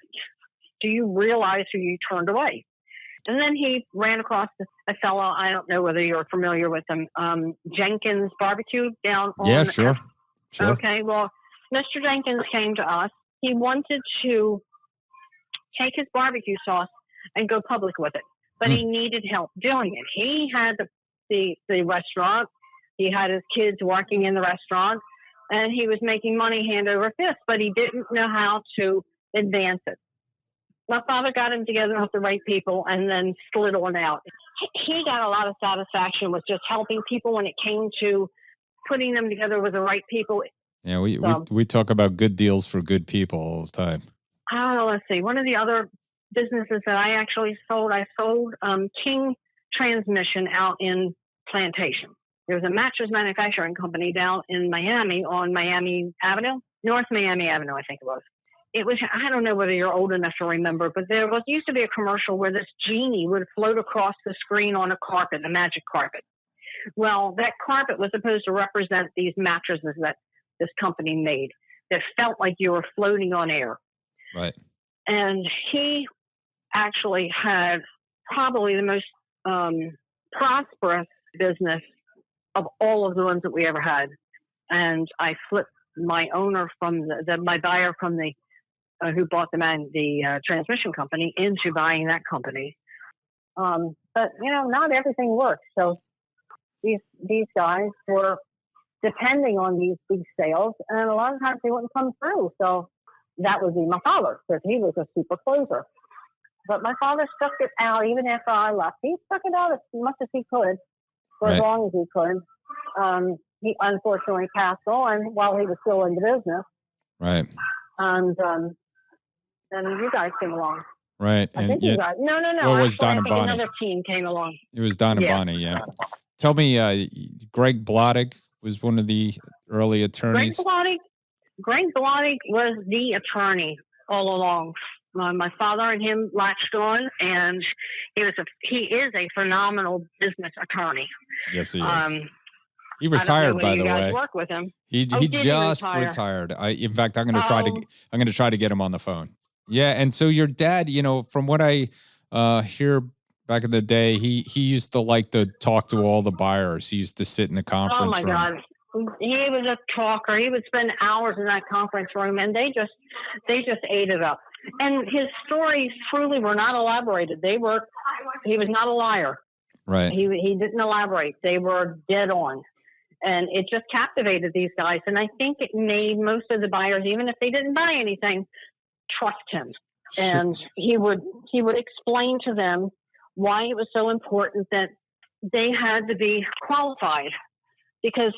do you realize who you turned away? And then he ran across a fellow. I don't know whether you're familiar with him, Jenkins Barbecue down on. Yeah, sure. Okay, well, Mr. Jenkins came to us. He wanted to take his barbecue sauce and go public with it, but he needed help doing it. He had the restaurant. He had his kids working in the restaurant, and he was making money hand over fist, but he didn't know how to advance it. My father got him together with the right people and then slid on out. He got a lot of satisfaction with just helping people when it came to putting them together with the right people. Yeah, we talk about good deals for good people all the time. Oh, let's see. One of the other businesses that I actually sold, King Transmission out in Plantation. There was a mattress manufacturing company down in Miami on Miami Avenue, North Miami Avenue, I think it was. It was, I don't know whether you're old enough to remember, but there used to be a commercial where this genie would float across the screen on a carpet, a magic carpet. Well, that carpet was supposed to represent these mattresses that this company made that felt like you were floating on air. Right. And he actually had probably the most prosperous business of all of the ones that we ever had. And I flipped my owner from my buyer from the who bought the transmission company into buying that company. But not everything works. So these guys were depending on these big sales, and a lot of times they wouldn't come through. So that would be my father, because he was a super closer. But my father stuck it out even after I left. He stuck it out as much as he could, for as long as he could. He unfortunately passed on while he was still in the business. Right. And you guys came along. Right. I think you guys. No. Well, it was Don and Bonnie. Another team came along. It was Don and Bonnie, yeah. Tell me, Greg Blodig was one of the early attorneys. Greg Blodig was the attorney all along. My father and him latched on, and he is a phenomenal business attorney. Yes, he is. He retired, by the way. Work with him. He just retired. In fact, I'm going to try to get him on the phone. Yeah, and so your dad, from what I hear back in the day, he used to like to talk to all the buyers. He used to sit in the conference room. Oh my God. He was a talker. He would spend hours in that conference room, and they just ate it up. And his stories truly were not elaborated. He was not a liar. Right. He didn't elaborate. They were dead on. And it just captivated these guys. And I think it made most of the buyers, even if they didn't buy anything, trust him. And he would explain to them why it was so important that they had to be qualified, because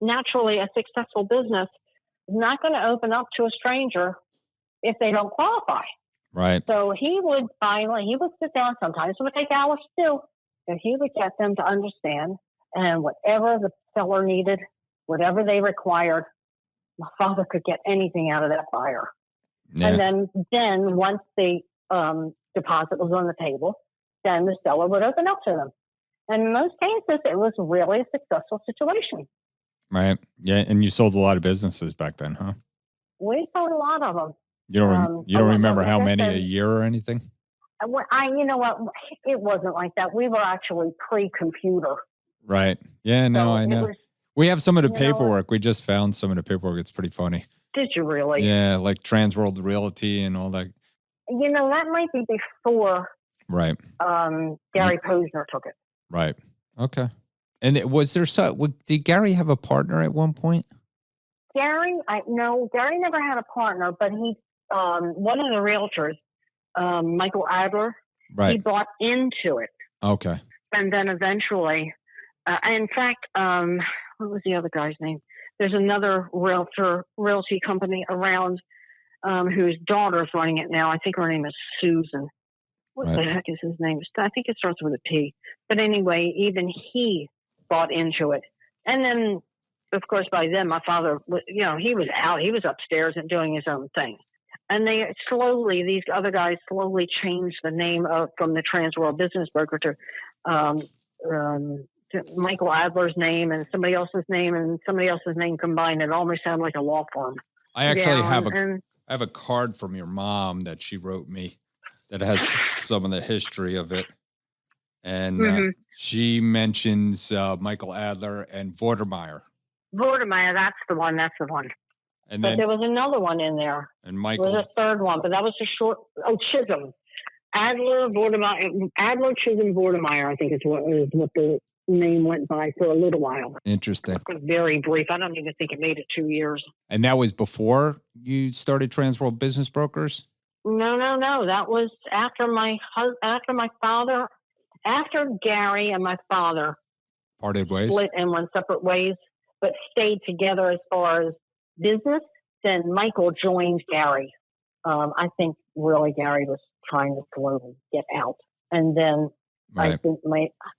naturally a successful business is not going to open up to a stranger if they don't qualify. Right. So he would sit down sometimes. It would take hours too. And he would get them to understand, and whatever the seller needed, whatever they required, my father could get anything out of that buyer. Yeah. And then once the deposit was on the table, then the seller would open up to them. And in most cases, it was really a successful situation. Right. Yeah. And you sold a lot of businesses back then, huh? We sold a lot of them. You don't remember how many a year or anything? You know what? It wasn't like that. We were actually pre-computer. Right. Yeah, no, So I know. We have some of the paperwork. We just found some of the paperwork. It's pretty funny. Did you really? Yeah, like Transworld Realty and all that. That might be before Right. Gary Posner took it. Right. Okay. And did Gary have a partner at one point? Gary never had a partner, but he, one of the realtors, Michael Adler, right. He bought into it. Okay. And then eventually, in fact, what was the other guy's name? There's another realty company around whose daughter's running it now. I think her name is Susan. What the heck is his name? I think it starts with a P. But anyway, even he bought into it. And then, of course, by then, my father, he was out. He was upstairs and doing his own thing. And these other guys slowly changed the name from the Transworld Business Broker to Michael Adler's name and somebody else's name combined. It almost sounded like a law firm. I actually have a card from your mom that she wrote me that has some of the history of it. And she mentions Michael Adler and Vordermeyer. Vordermeyer, that's the one. And but there was another one in there. And Michael. There was a third one, but that was Chisholm. Adler, Chisholm, Vordermeyer, I think is what the name went by for a little while. Interesting. It was very brief. I don't even think it made it 2 years. And that was before you started Transworld Business Brokers? No. That was after after Gary and my father parted ways, split and went separate ways, but stayed together as far as business. Then Michael joined Gary. I think really Gary was trying to slowly get out, and then I think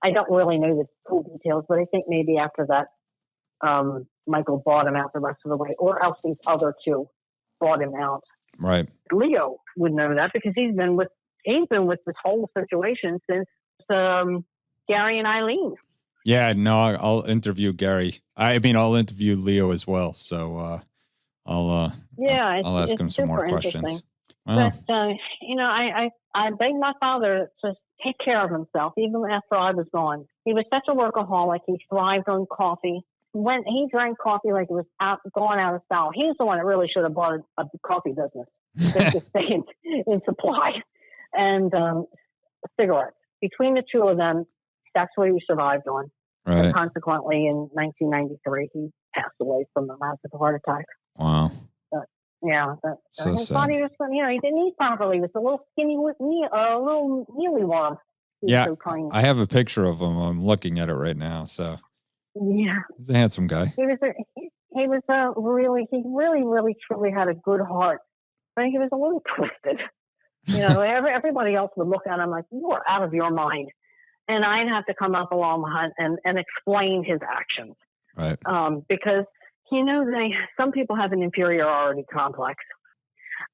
I don't really know the full details, but I think maybe after that, Michael bought him out the rest of the way, or else these other two bought him out. Right. Leo would know that because he's been with this whole situation since Gary and Eileen. Yeah, no, I'll interview Gary. I'll interview Leo as well. So I'll ask him some more questions. Wow. But I begged my father to take care of himself even after I was gone. He was such a workaholic. He thrived on coffee. When he drank coffee like it was going out of style. He's the one that really should have bought a coffee business just to stay in supply. And cigarettes. Between the two of them, that's what he survived on. Right. And consequently, in 1993, he passed away from a massive heart attack. Wow. His body was, he didn't eat properly. He was a little skinny with me, a little mealy worm. So tiny. I have a picture of him. I'm looking at it right now. So yeah, he's a handsome guy. He really truly had a good heart. But he was a little twisted. Everybody else would look at him like, you are out of your mind. And I'd have to come up along and explain his actions. Right. Because, some people have an inferiority complex.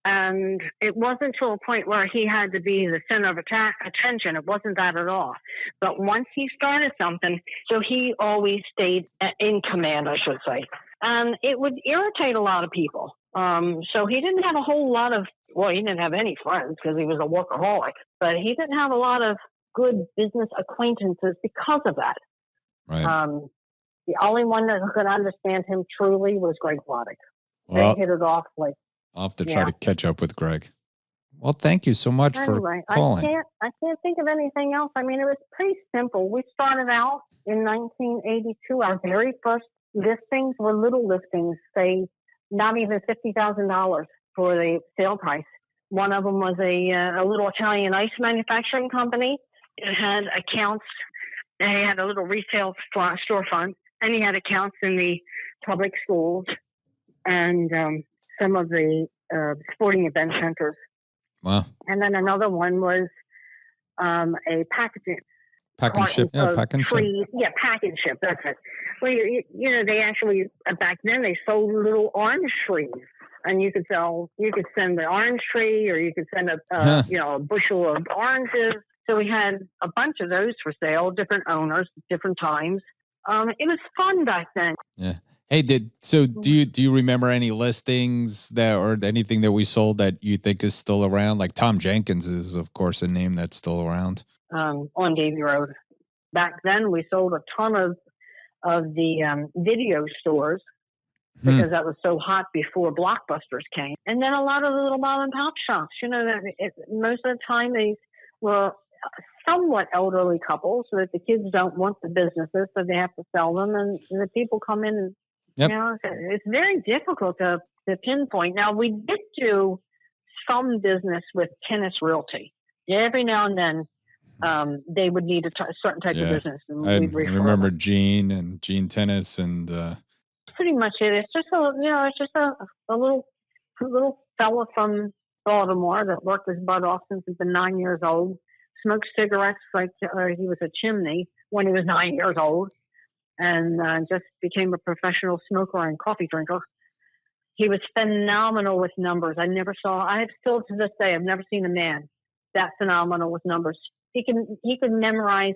And it wasn't to a point where he had to be the center of attention. It wasn't that at all. But once he started something, so he always stayed in command, I should say. And it would irritate a lot of people. So he didn't have a whole lot of, he didn't have any friends because he was a workaholic. But he didn't have a lot of good business acquaintances because of that. Right. The only one that could understand him truly was Greg Wladek. They hit it off like. I'll have to try to catch up with Greg. Well, thank you so much for calling. I can't think of anything else. I mean, it was pretty simple. We started out in 1982. Our very first listings were little listings, say not even $50,000 for the sale price. One of them was a little Italian ice manufacturing company. It had accounts. They had a little retail storefront, and he had accounts in the public schools and some of the sporting event centers. Wow. And then another one was a packaging. Pack and ship. Yeah, pack and ship. Yeah, pack and ship. That's it. Well, they actually, back then, they sold little orange trees. and you could send the orange tree, or you could send a bushel of oranges. So we had a bunch of those for sale, different owners, different times. It was fun back then. Yeah. Hey, do you remember any listings or anything that we sold that you think is still around? Like Tom Jenkins is, of course, a name that's still around. On Davie Road. Back then, we sold a ton of the video stores because that was so hot before Blockbusters came. And then a lot of the little mom and pop shops. Most of the time they were somewhat elderly couples, so that the kids don't want the businesses, so they have to sell them, and the people come in and it's very difficult to pinpoint. Now, we did do some business with Tennis Realty. Every now and then they would need a certain type of business. And I remember Gene Tennis and pretty much it. It's just a little fella from Baltimore that worked his butt off since he's been 9 years old. Smoked cigarettes like he was a chimney when he was 9 years old, and just became a professional smoker and coffee drinker. He was phenomenal with numbers. I have still to this day, I've never seen a man that phenomenal with numbers. He could memorize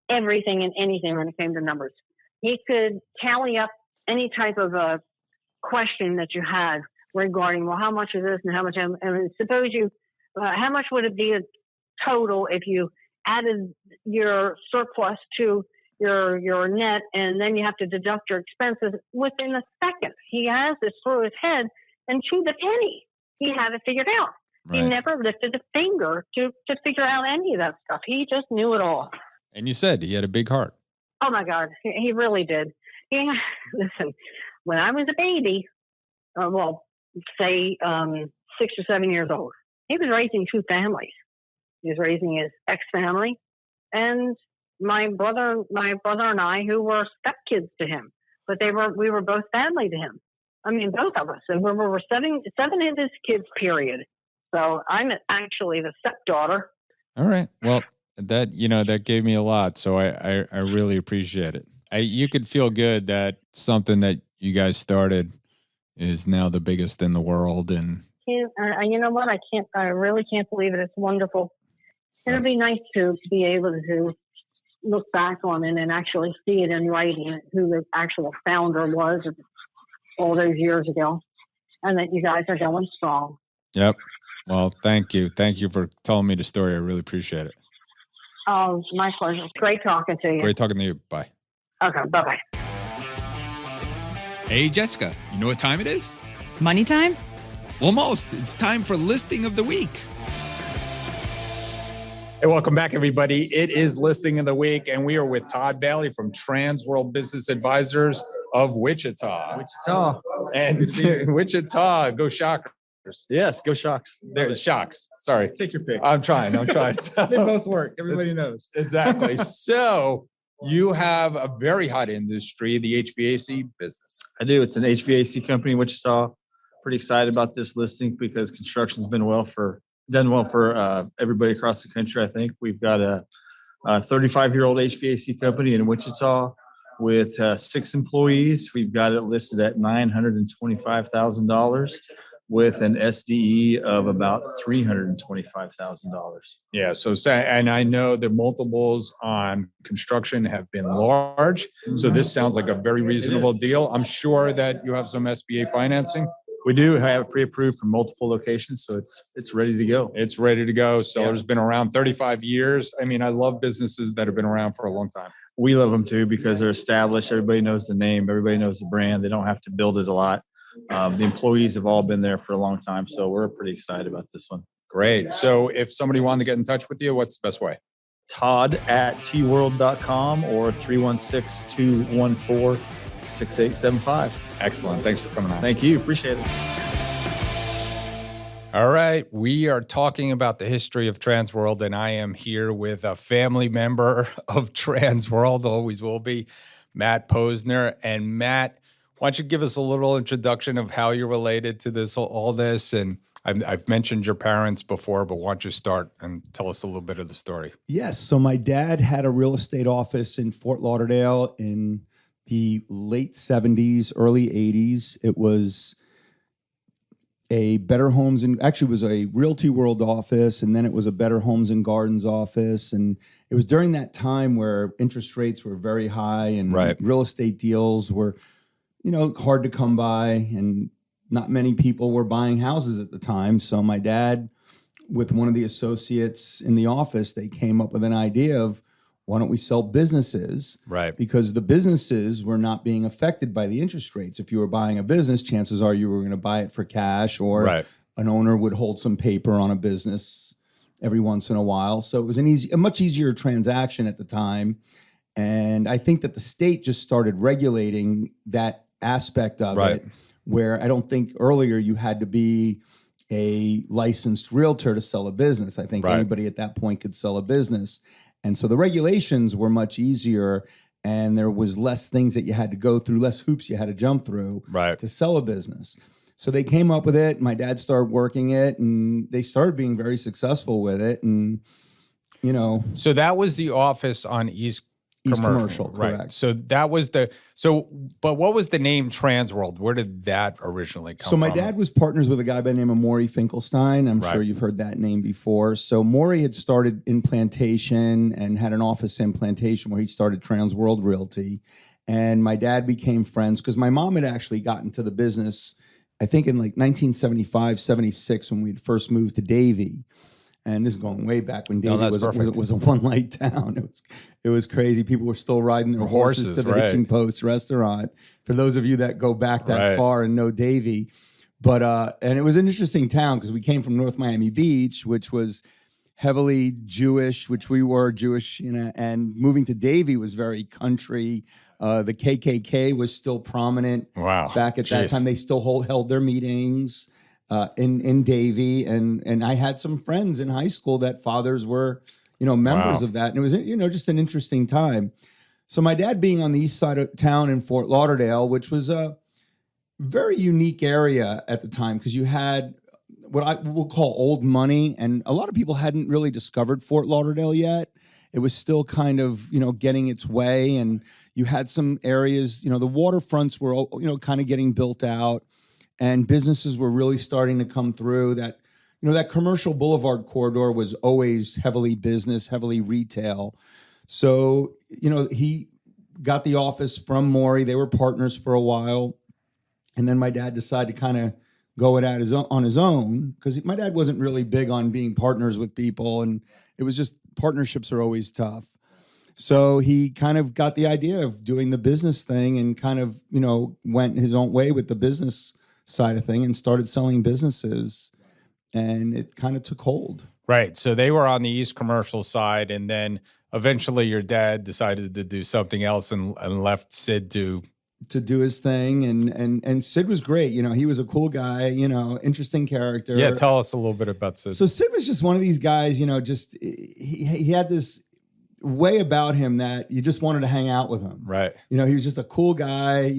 everything and anything when it came to numbers. He could tally up any type of a question that you had regarding, well, how much is this and how much, and suppose how much would it be a total if you added your surplus to your net, and then you have to deduct your expenses within a second. He has this through his head, and to the penny, he had it figured out. Right. He never lifted a finger to figure out any of that stuff. He just knew it all. And you said he had a big heart. Oh my God, he really did. Listen, when I was a baby, say 6 or 7 years old, he was raising two families. He was raising his ex-family and my brother and I, who were stepkids to him, but we were both family to him. I mean, both of us. And we were seven of his kids, period. So I'm actually the stepdaughter. All right. Well, that gave me a lot. So I really appreciate it. You could feel good that something that you guys started is now the biggest in the world. And you know what? I really can't believe it. It's wonderful. So, it'll be nice to be able to look back on it and actually see it in writing, who the actual founder was all those years ago, and that you guys are going strong. Yep. Well, thank you. Thank you for telling me the story. I really appreciate it. Oh, my pleasure. Great talking to you. Great talking to you. Bye. Okay. Bye-bye. Hey, Jessica, you know what time it is? Money time? Almost. It's time for Listing of the Week. Hey, welcome back, everybody. It is Listing of the Week, and we are with Todd Bailey from Transworld Business Advisors of Wichita. And Wichita, go Shockers. Yes, go Shocks. There's Shocks. Sorry. Take your pick. I'm trying. They both work. Everybody knows. Exactly. So you have a very hot industry, the HVAC business. I do. It's an HVAC company in Wichita. Pretty excited about this listing because construction's been done well for everybody across the country. I think we've got a 35-year-old HVAC company in Wichita with 6 employees. We've got it listed at $925,000 with an SDE of about $325,000. Yeah. So, and I know the multiples on construction have been large. So this sounds like a very reasonable deal. I'm sure that you have some SBA financing. We do have pre-approved for multiple locations, so it's ready to go. It's ready to go. Seller's been around 35 years. I mean, I love businesses that have been around for a long time. We love them too because they're established. Everybody knows the name. Everybody knows the brand. They don't have to build it a lot. The employees have all been there for a long time, so we're pretty excited about this one. Great. So if somebody wanted to get in touch with you, what's the best way? Todd@tworld.com or 316-214-6875. Excellent. Thanks for coming on. Thank you. Appreciate it. All right. We are talking about the history of Transworld, and I am here with a family member of Transworld, always will be, Matt Posner. And Matt, why don't you give us a little introduction of how you're related to this, all this? And I've mentioned your parents before, but why don't you start and tell us a little bit of the story? Yes. So my dad had a real estate office in Fort Lauderdale in the late 70s, early 80s. It was a Better Homes and actually was a Realty World office, and then it was a Better Homes and Gardens office. And it was during that time where interest rates were very high and real estate deals were, hard to come by, and not many people were buying houses at the time. So my dad, with one of the associates in the office, they came up with an idea of, why don't we sell businesses? Right. Because the businesses were not being affected by the interest rates. If you were buying a business, chances are you were going to buy it for cash, or an owner would hold some paper on a business every once in a while. So it was a much easier transaction at the time. And I think that the state just started regulating that aspect of it, where I don't think earlier you had to be a licensed realtor to sell a business. I think anybody at that point could sell a business. And so the regulations were much easier, and there was less things that you had to go through, less hoops you had to jump through to sell a business. So they came up with it. My dad started working it, and they started being very successful with it. And, So that was the office on East Commercial, correct. Right. So that was but what was the name Transworld? Where did that originally come from? So my dad was partners with a guy by the name of Maury Finkelstein. I'm sure you've heard that name before. So Maury had started in Plantation and had an office in Plantation where he started Transworld Realty. And my dad became friends because my mom had actually gotten to the business, I think in like 1975, 76, when we'd first moved to Davie. And this is going way back when Davie was a one-light town. It was crazy. People were still riding their horses to the Hitching Post restaurant. For those of you that go back that far and know Davie. But and it was an interesting town because we came from North Miami Beach, which was heavily Jewish, which we were Jewish, and moving to Davie was very country. The KKK was still prominent back at that time. They still held their meetings in Davie, and I had some friends in high school that fathers were, members of that, and it was, just an interesting time. So my dad being on the east side of town in Fort Lauderdale, which was a very unique area at the time, because you had what I will call old money, and a lot of people hadn't really discovered Fort Lauderdale yet. It was still kind of, getting its way, and you had some areas, the waterfronts were, kind of getting built out. And businesses were really starting to come through. That, that commercial boulevard corridor was always heavily business, heavily retail. So, he got the office from Maury. They were partners for a while. And then my dad decided to kind of go it out on his own, because my dad wasn't really big on being partners with people. And it was just, partnerships are always tough. So he kind of got the idea of doing the business thing and kind of, went his own way with the business side of thing and started selling businesses, and it kind of took hold. Right. So they were on the East Commercial side, and then eventually your dad decided to do something else and left Sid to do his thing. And Sid was great. He was a cool guy, interesting character. Yeah. Tell us a little bit about Sid. So Sid was just one of these guys, just he had this way about him that you just wanted to hang out with him. Right. He was just a cool guy,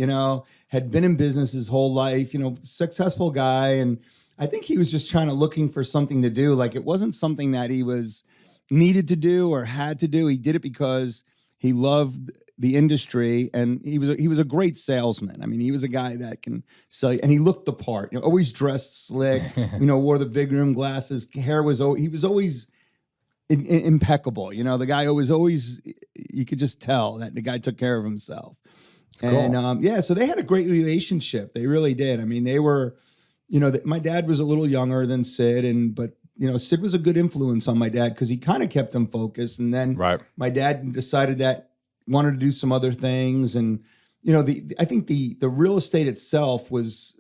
had been in business his whole life, successful guy. And I think he was just looking for something to do. Like, it wasn't something that he was needed to do or had to do. He did it because he loved the industry, and he was a great salesman. I mean, he was a guy that can sell you, and he looked the part, always dressed slick, wore the big rim glasses, he was always impeccable. The guy was always, you could just tell that the guy took care of himself. And cool. So they had a great relationship. They really did. I mean, they were, my dad was a little younger than Sid, but Sid was a good influence on my dad because he kind of kept him focused. And then my dad decided that wanted to do some other things. And, I think the real estate itself was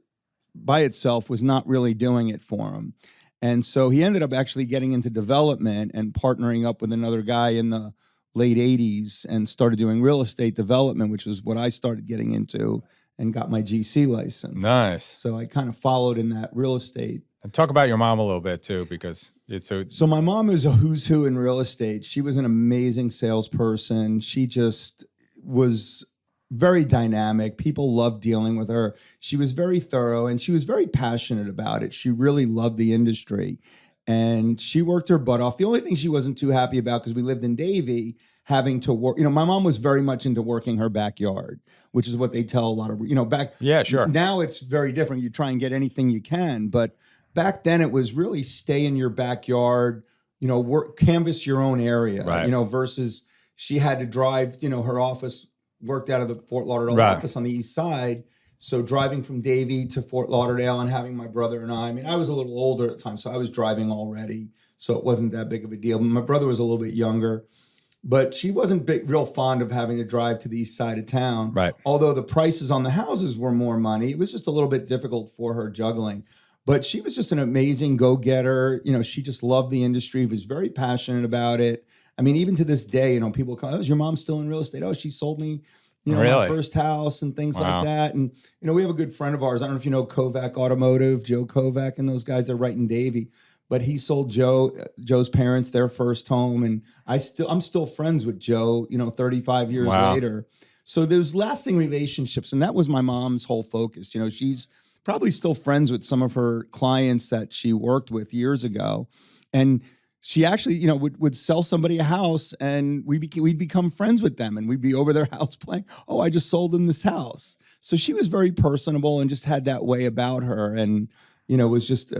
not really doing it for him. And so he ended up actually getting into development and partnering up with another guy in the late 80s and started doing real estate development, which is what I started getting into and got my GC license. Nice. So I kind of followed in that real estate. And talk about your mom a little bit too, because it's so my mom is a who's who in real estate. She was an amazing salesperson. She just was very dynamic. People loved dealing with her. She was very thorough and she was very passionate about it. She really loved the industry. and she worked her butt off. The only thing she wasn't too happy about, because we lived in Davie, having to work, my mom was very much into working her backyard, which is what they tell a lot of, back. Yeah, sure. Now it's very different. You try and get anything you can, but back then it was really stay in your backyard, work, canvas your own area, right. Versus she had to drive, her office worked out of the Fort Lauderdale office on the east side. So driving from Davie to Fort Lauderdale and having my brother and I was a little older at the time, so I was driving already. So it wasn't that big of a deal. My brother was a little bit younger, but she wasn't real fond of having to drive to the east side of town. Right. Although the prices on the houses were more money, it was just a little bit difficult for her juggling. But she was just an amazing go-getter. She just loved the industry, was very passionate about it. I mean, even to this day, people come, oh, is your mom still in real estate? Oh, she sold me my first house and things like that. And, we have a good friend of ours. I don't know if you know Kovac Automotive, Joe Kovac, and those guys are right in Davie. But he sold Joe's parents their first home. And I'm still friends with Joe, 35 years later. So there's lasting relationships. And that was my mom's whole focus. She's probably still friends with some of her clients that she worked with years ago. And she actually, would sell somebody a house, and we'd become friends with them, and we'd be over their house playing, oh, I just sold them this house. So she was very personable and just had that way about her, and, was just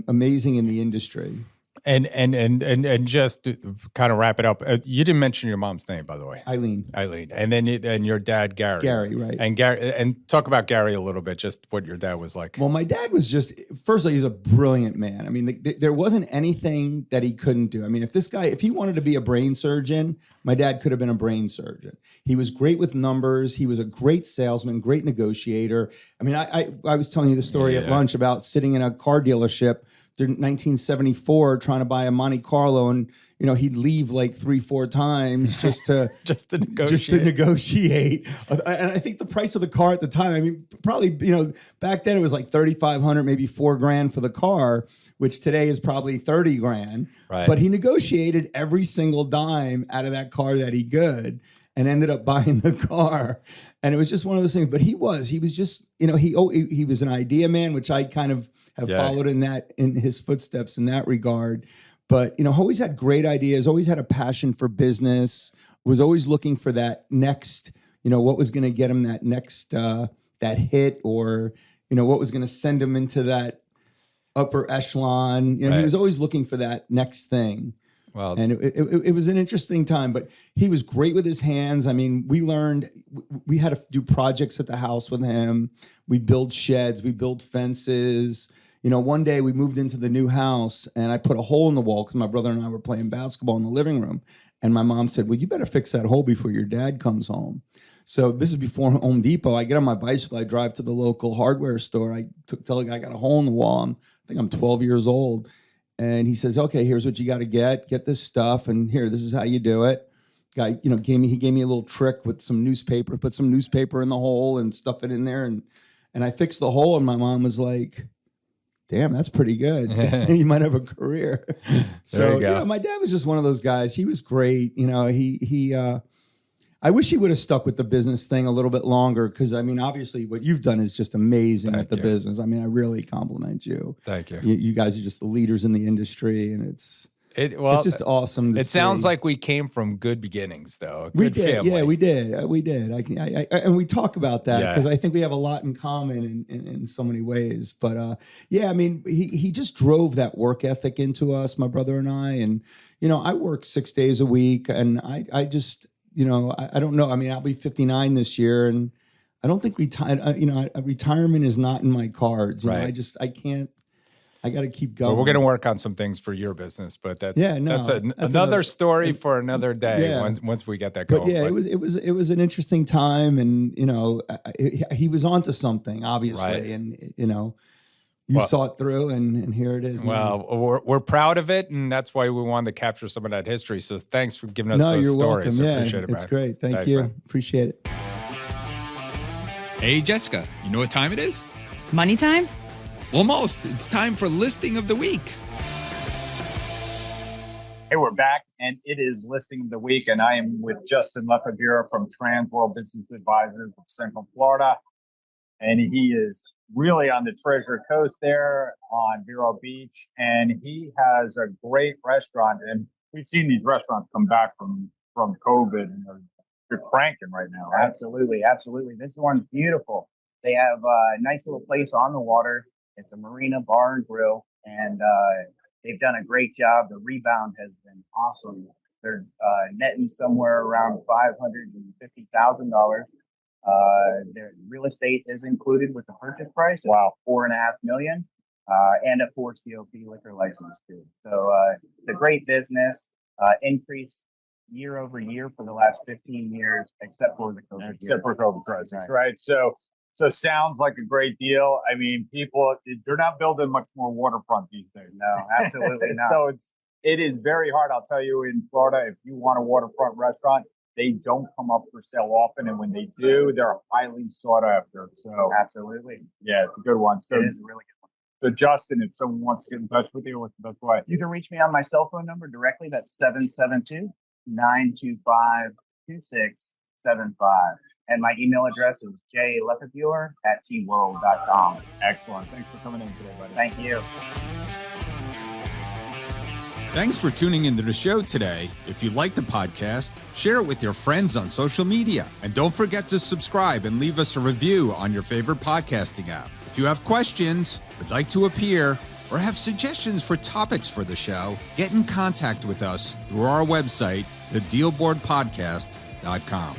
amazing in the industry. And just to kind of wrap it up, you didn't mention your mom's name, by the way. Eileen. And then and your dad, Gary. Gary, right. And talk about Gary a little bit, just what your dad was like. Well, my dad was first of all, he's a brilliant man. I mean, there wasn't anything that he couldn't do. I mean, if he wanted to be a brain surgeon, my dad could have been a brain surgeon. He was great with numbers. He was a great salesman, great negotiator. I mean, I was telling you the story at lunch about sitting in a car dealership in 1974 trying to buy a Monte Carlo, and he'd leave like 3-4 times just to negotiate. And I think the price of the car at the time, I mean, probably back then it was like $3,500, maybe $4,000 for the car, which today is probably $30,000. Right. But he negotiated every single dime out of that car that he could, and ended up buying the car. And it was just one of those things. But he was just, he was an idea man, which I kind of have followed in his footsteps in that regard. But, always had great ideas, always had a passion for business, was always looking for that next, what was going to get him that next, that hit, or, what was going to send him into that upper echelon. He was always looking for that next thing. Wow. And it was an interesting time, but he was great with his hands. I mean, we had to do projects at the house with him. We build sheds, we build fences. One day we moved into the new house, and I put a hole in the wall because my brother and I were playing basketball in the living room. And my mom said, well, you better fix that hole before your dad comes home. So this is before Home Depot. I get on my bicycle, I drive to the local hardware store. I tell the guy I got a hole in the wall. I think I'm 12 years old. And he says, okay, here's what you got to get this stuff. And here, this is how you do it. Guy, he gave me a little trick with some newspaper, put some newspaper in the hole and stuff it in there. And I fixed the hole, and my mom was like, damn, that's pretty good. You might have a career. So, my dad was just one of those guys. He was great. I wish he would have stuck with the business thing a little bit longer, because, I mean, obviously what you've done is just amazing with the business. I mean, I really compliment you. Thank you. You guys are just the leaders in the industry, and it's just awesome to see. It sounds like we came from good beginnings, though. We did. Family. Yeah, we did. We did. And we talk about that because I think we have a lot in common in so many ways. But I mean, he just drove that work ethic into us, my brother and I. And, I work 6 days a week, and I just, I don't know. I mean, I'll be 59 this year, and I don't think retirement is not in my cards. Right. I can't. I got to keep going. Well, we're going to work on some things for your business, but that's another story for another day. Once we get that going. But it was an interesting time, and he was onto something, obviously, right. And you saw it through, and here it is. Well, we're proud of it, and that's why we wanted to capture some of that history. So thanks for giving us those you're stories. Welcome. I appreciate it, man. It's great. Thanks, you. Man. Appreciate it. Hey, Jessica, you know what time it is? Money time? Almost. It's time for listing of the week. Hey, we're back, and it is listing of the week, and I am with Justin Lefebure from Transworld Business Advisors of Central Florida, and he is really on the Treasure Coast there on Vero Beach. And he has a great restaurant. And we've seen these restaurants come back from COVID, and they're cranking right now, right? Absolutely. Absolutely. This one's beautiful. They have a nice little place on the water. It's a marina bar and grill, and they've done a great job. The rebound has been awesome. They're netting somewhere around $550,000. Their real estate is included with the purchase price. Wow, $4.5 million, and a 4 COP liquor license too. So it's a great business. Increase year over year for the last 15 years, except for the COVID. Except for COVID crisis, right? So sounds like a great deal. I mean, people, they're not building much more waterfront these days. No, absolutely not. So it is very hard. I'll tell you, in Florida, if you want a waterfront restaurant, they don't come up for sale often, and when they do, they're highly sought after. So absolutely, yeah, it's a good one. So it is a really good one. So Justin, if someone wants to get in touch with you, what's the best way? You can reach me on my cell phone number directly. That's 772-925-2675. And my email address is jlefebure@tworld.com. Excellent. Thanks for coming in today, buddy. Thank you. Thanks for tuning into the show today. If you like the podcast, share it with your friends on social media. And don't forget to subscribe and leave us a review on your favorite podcasting app. If you have questions, would like to appear, or have suggestions for topics for the show, get in contact with us through our website, thedealboardpodcast.com.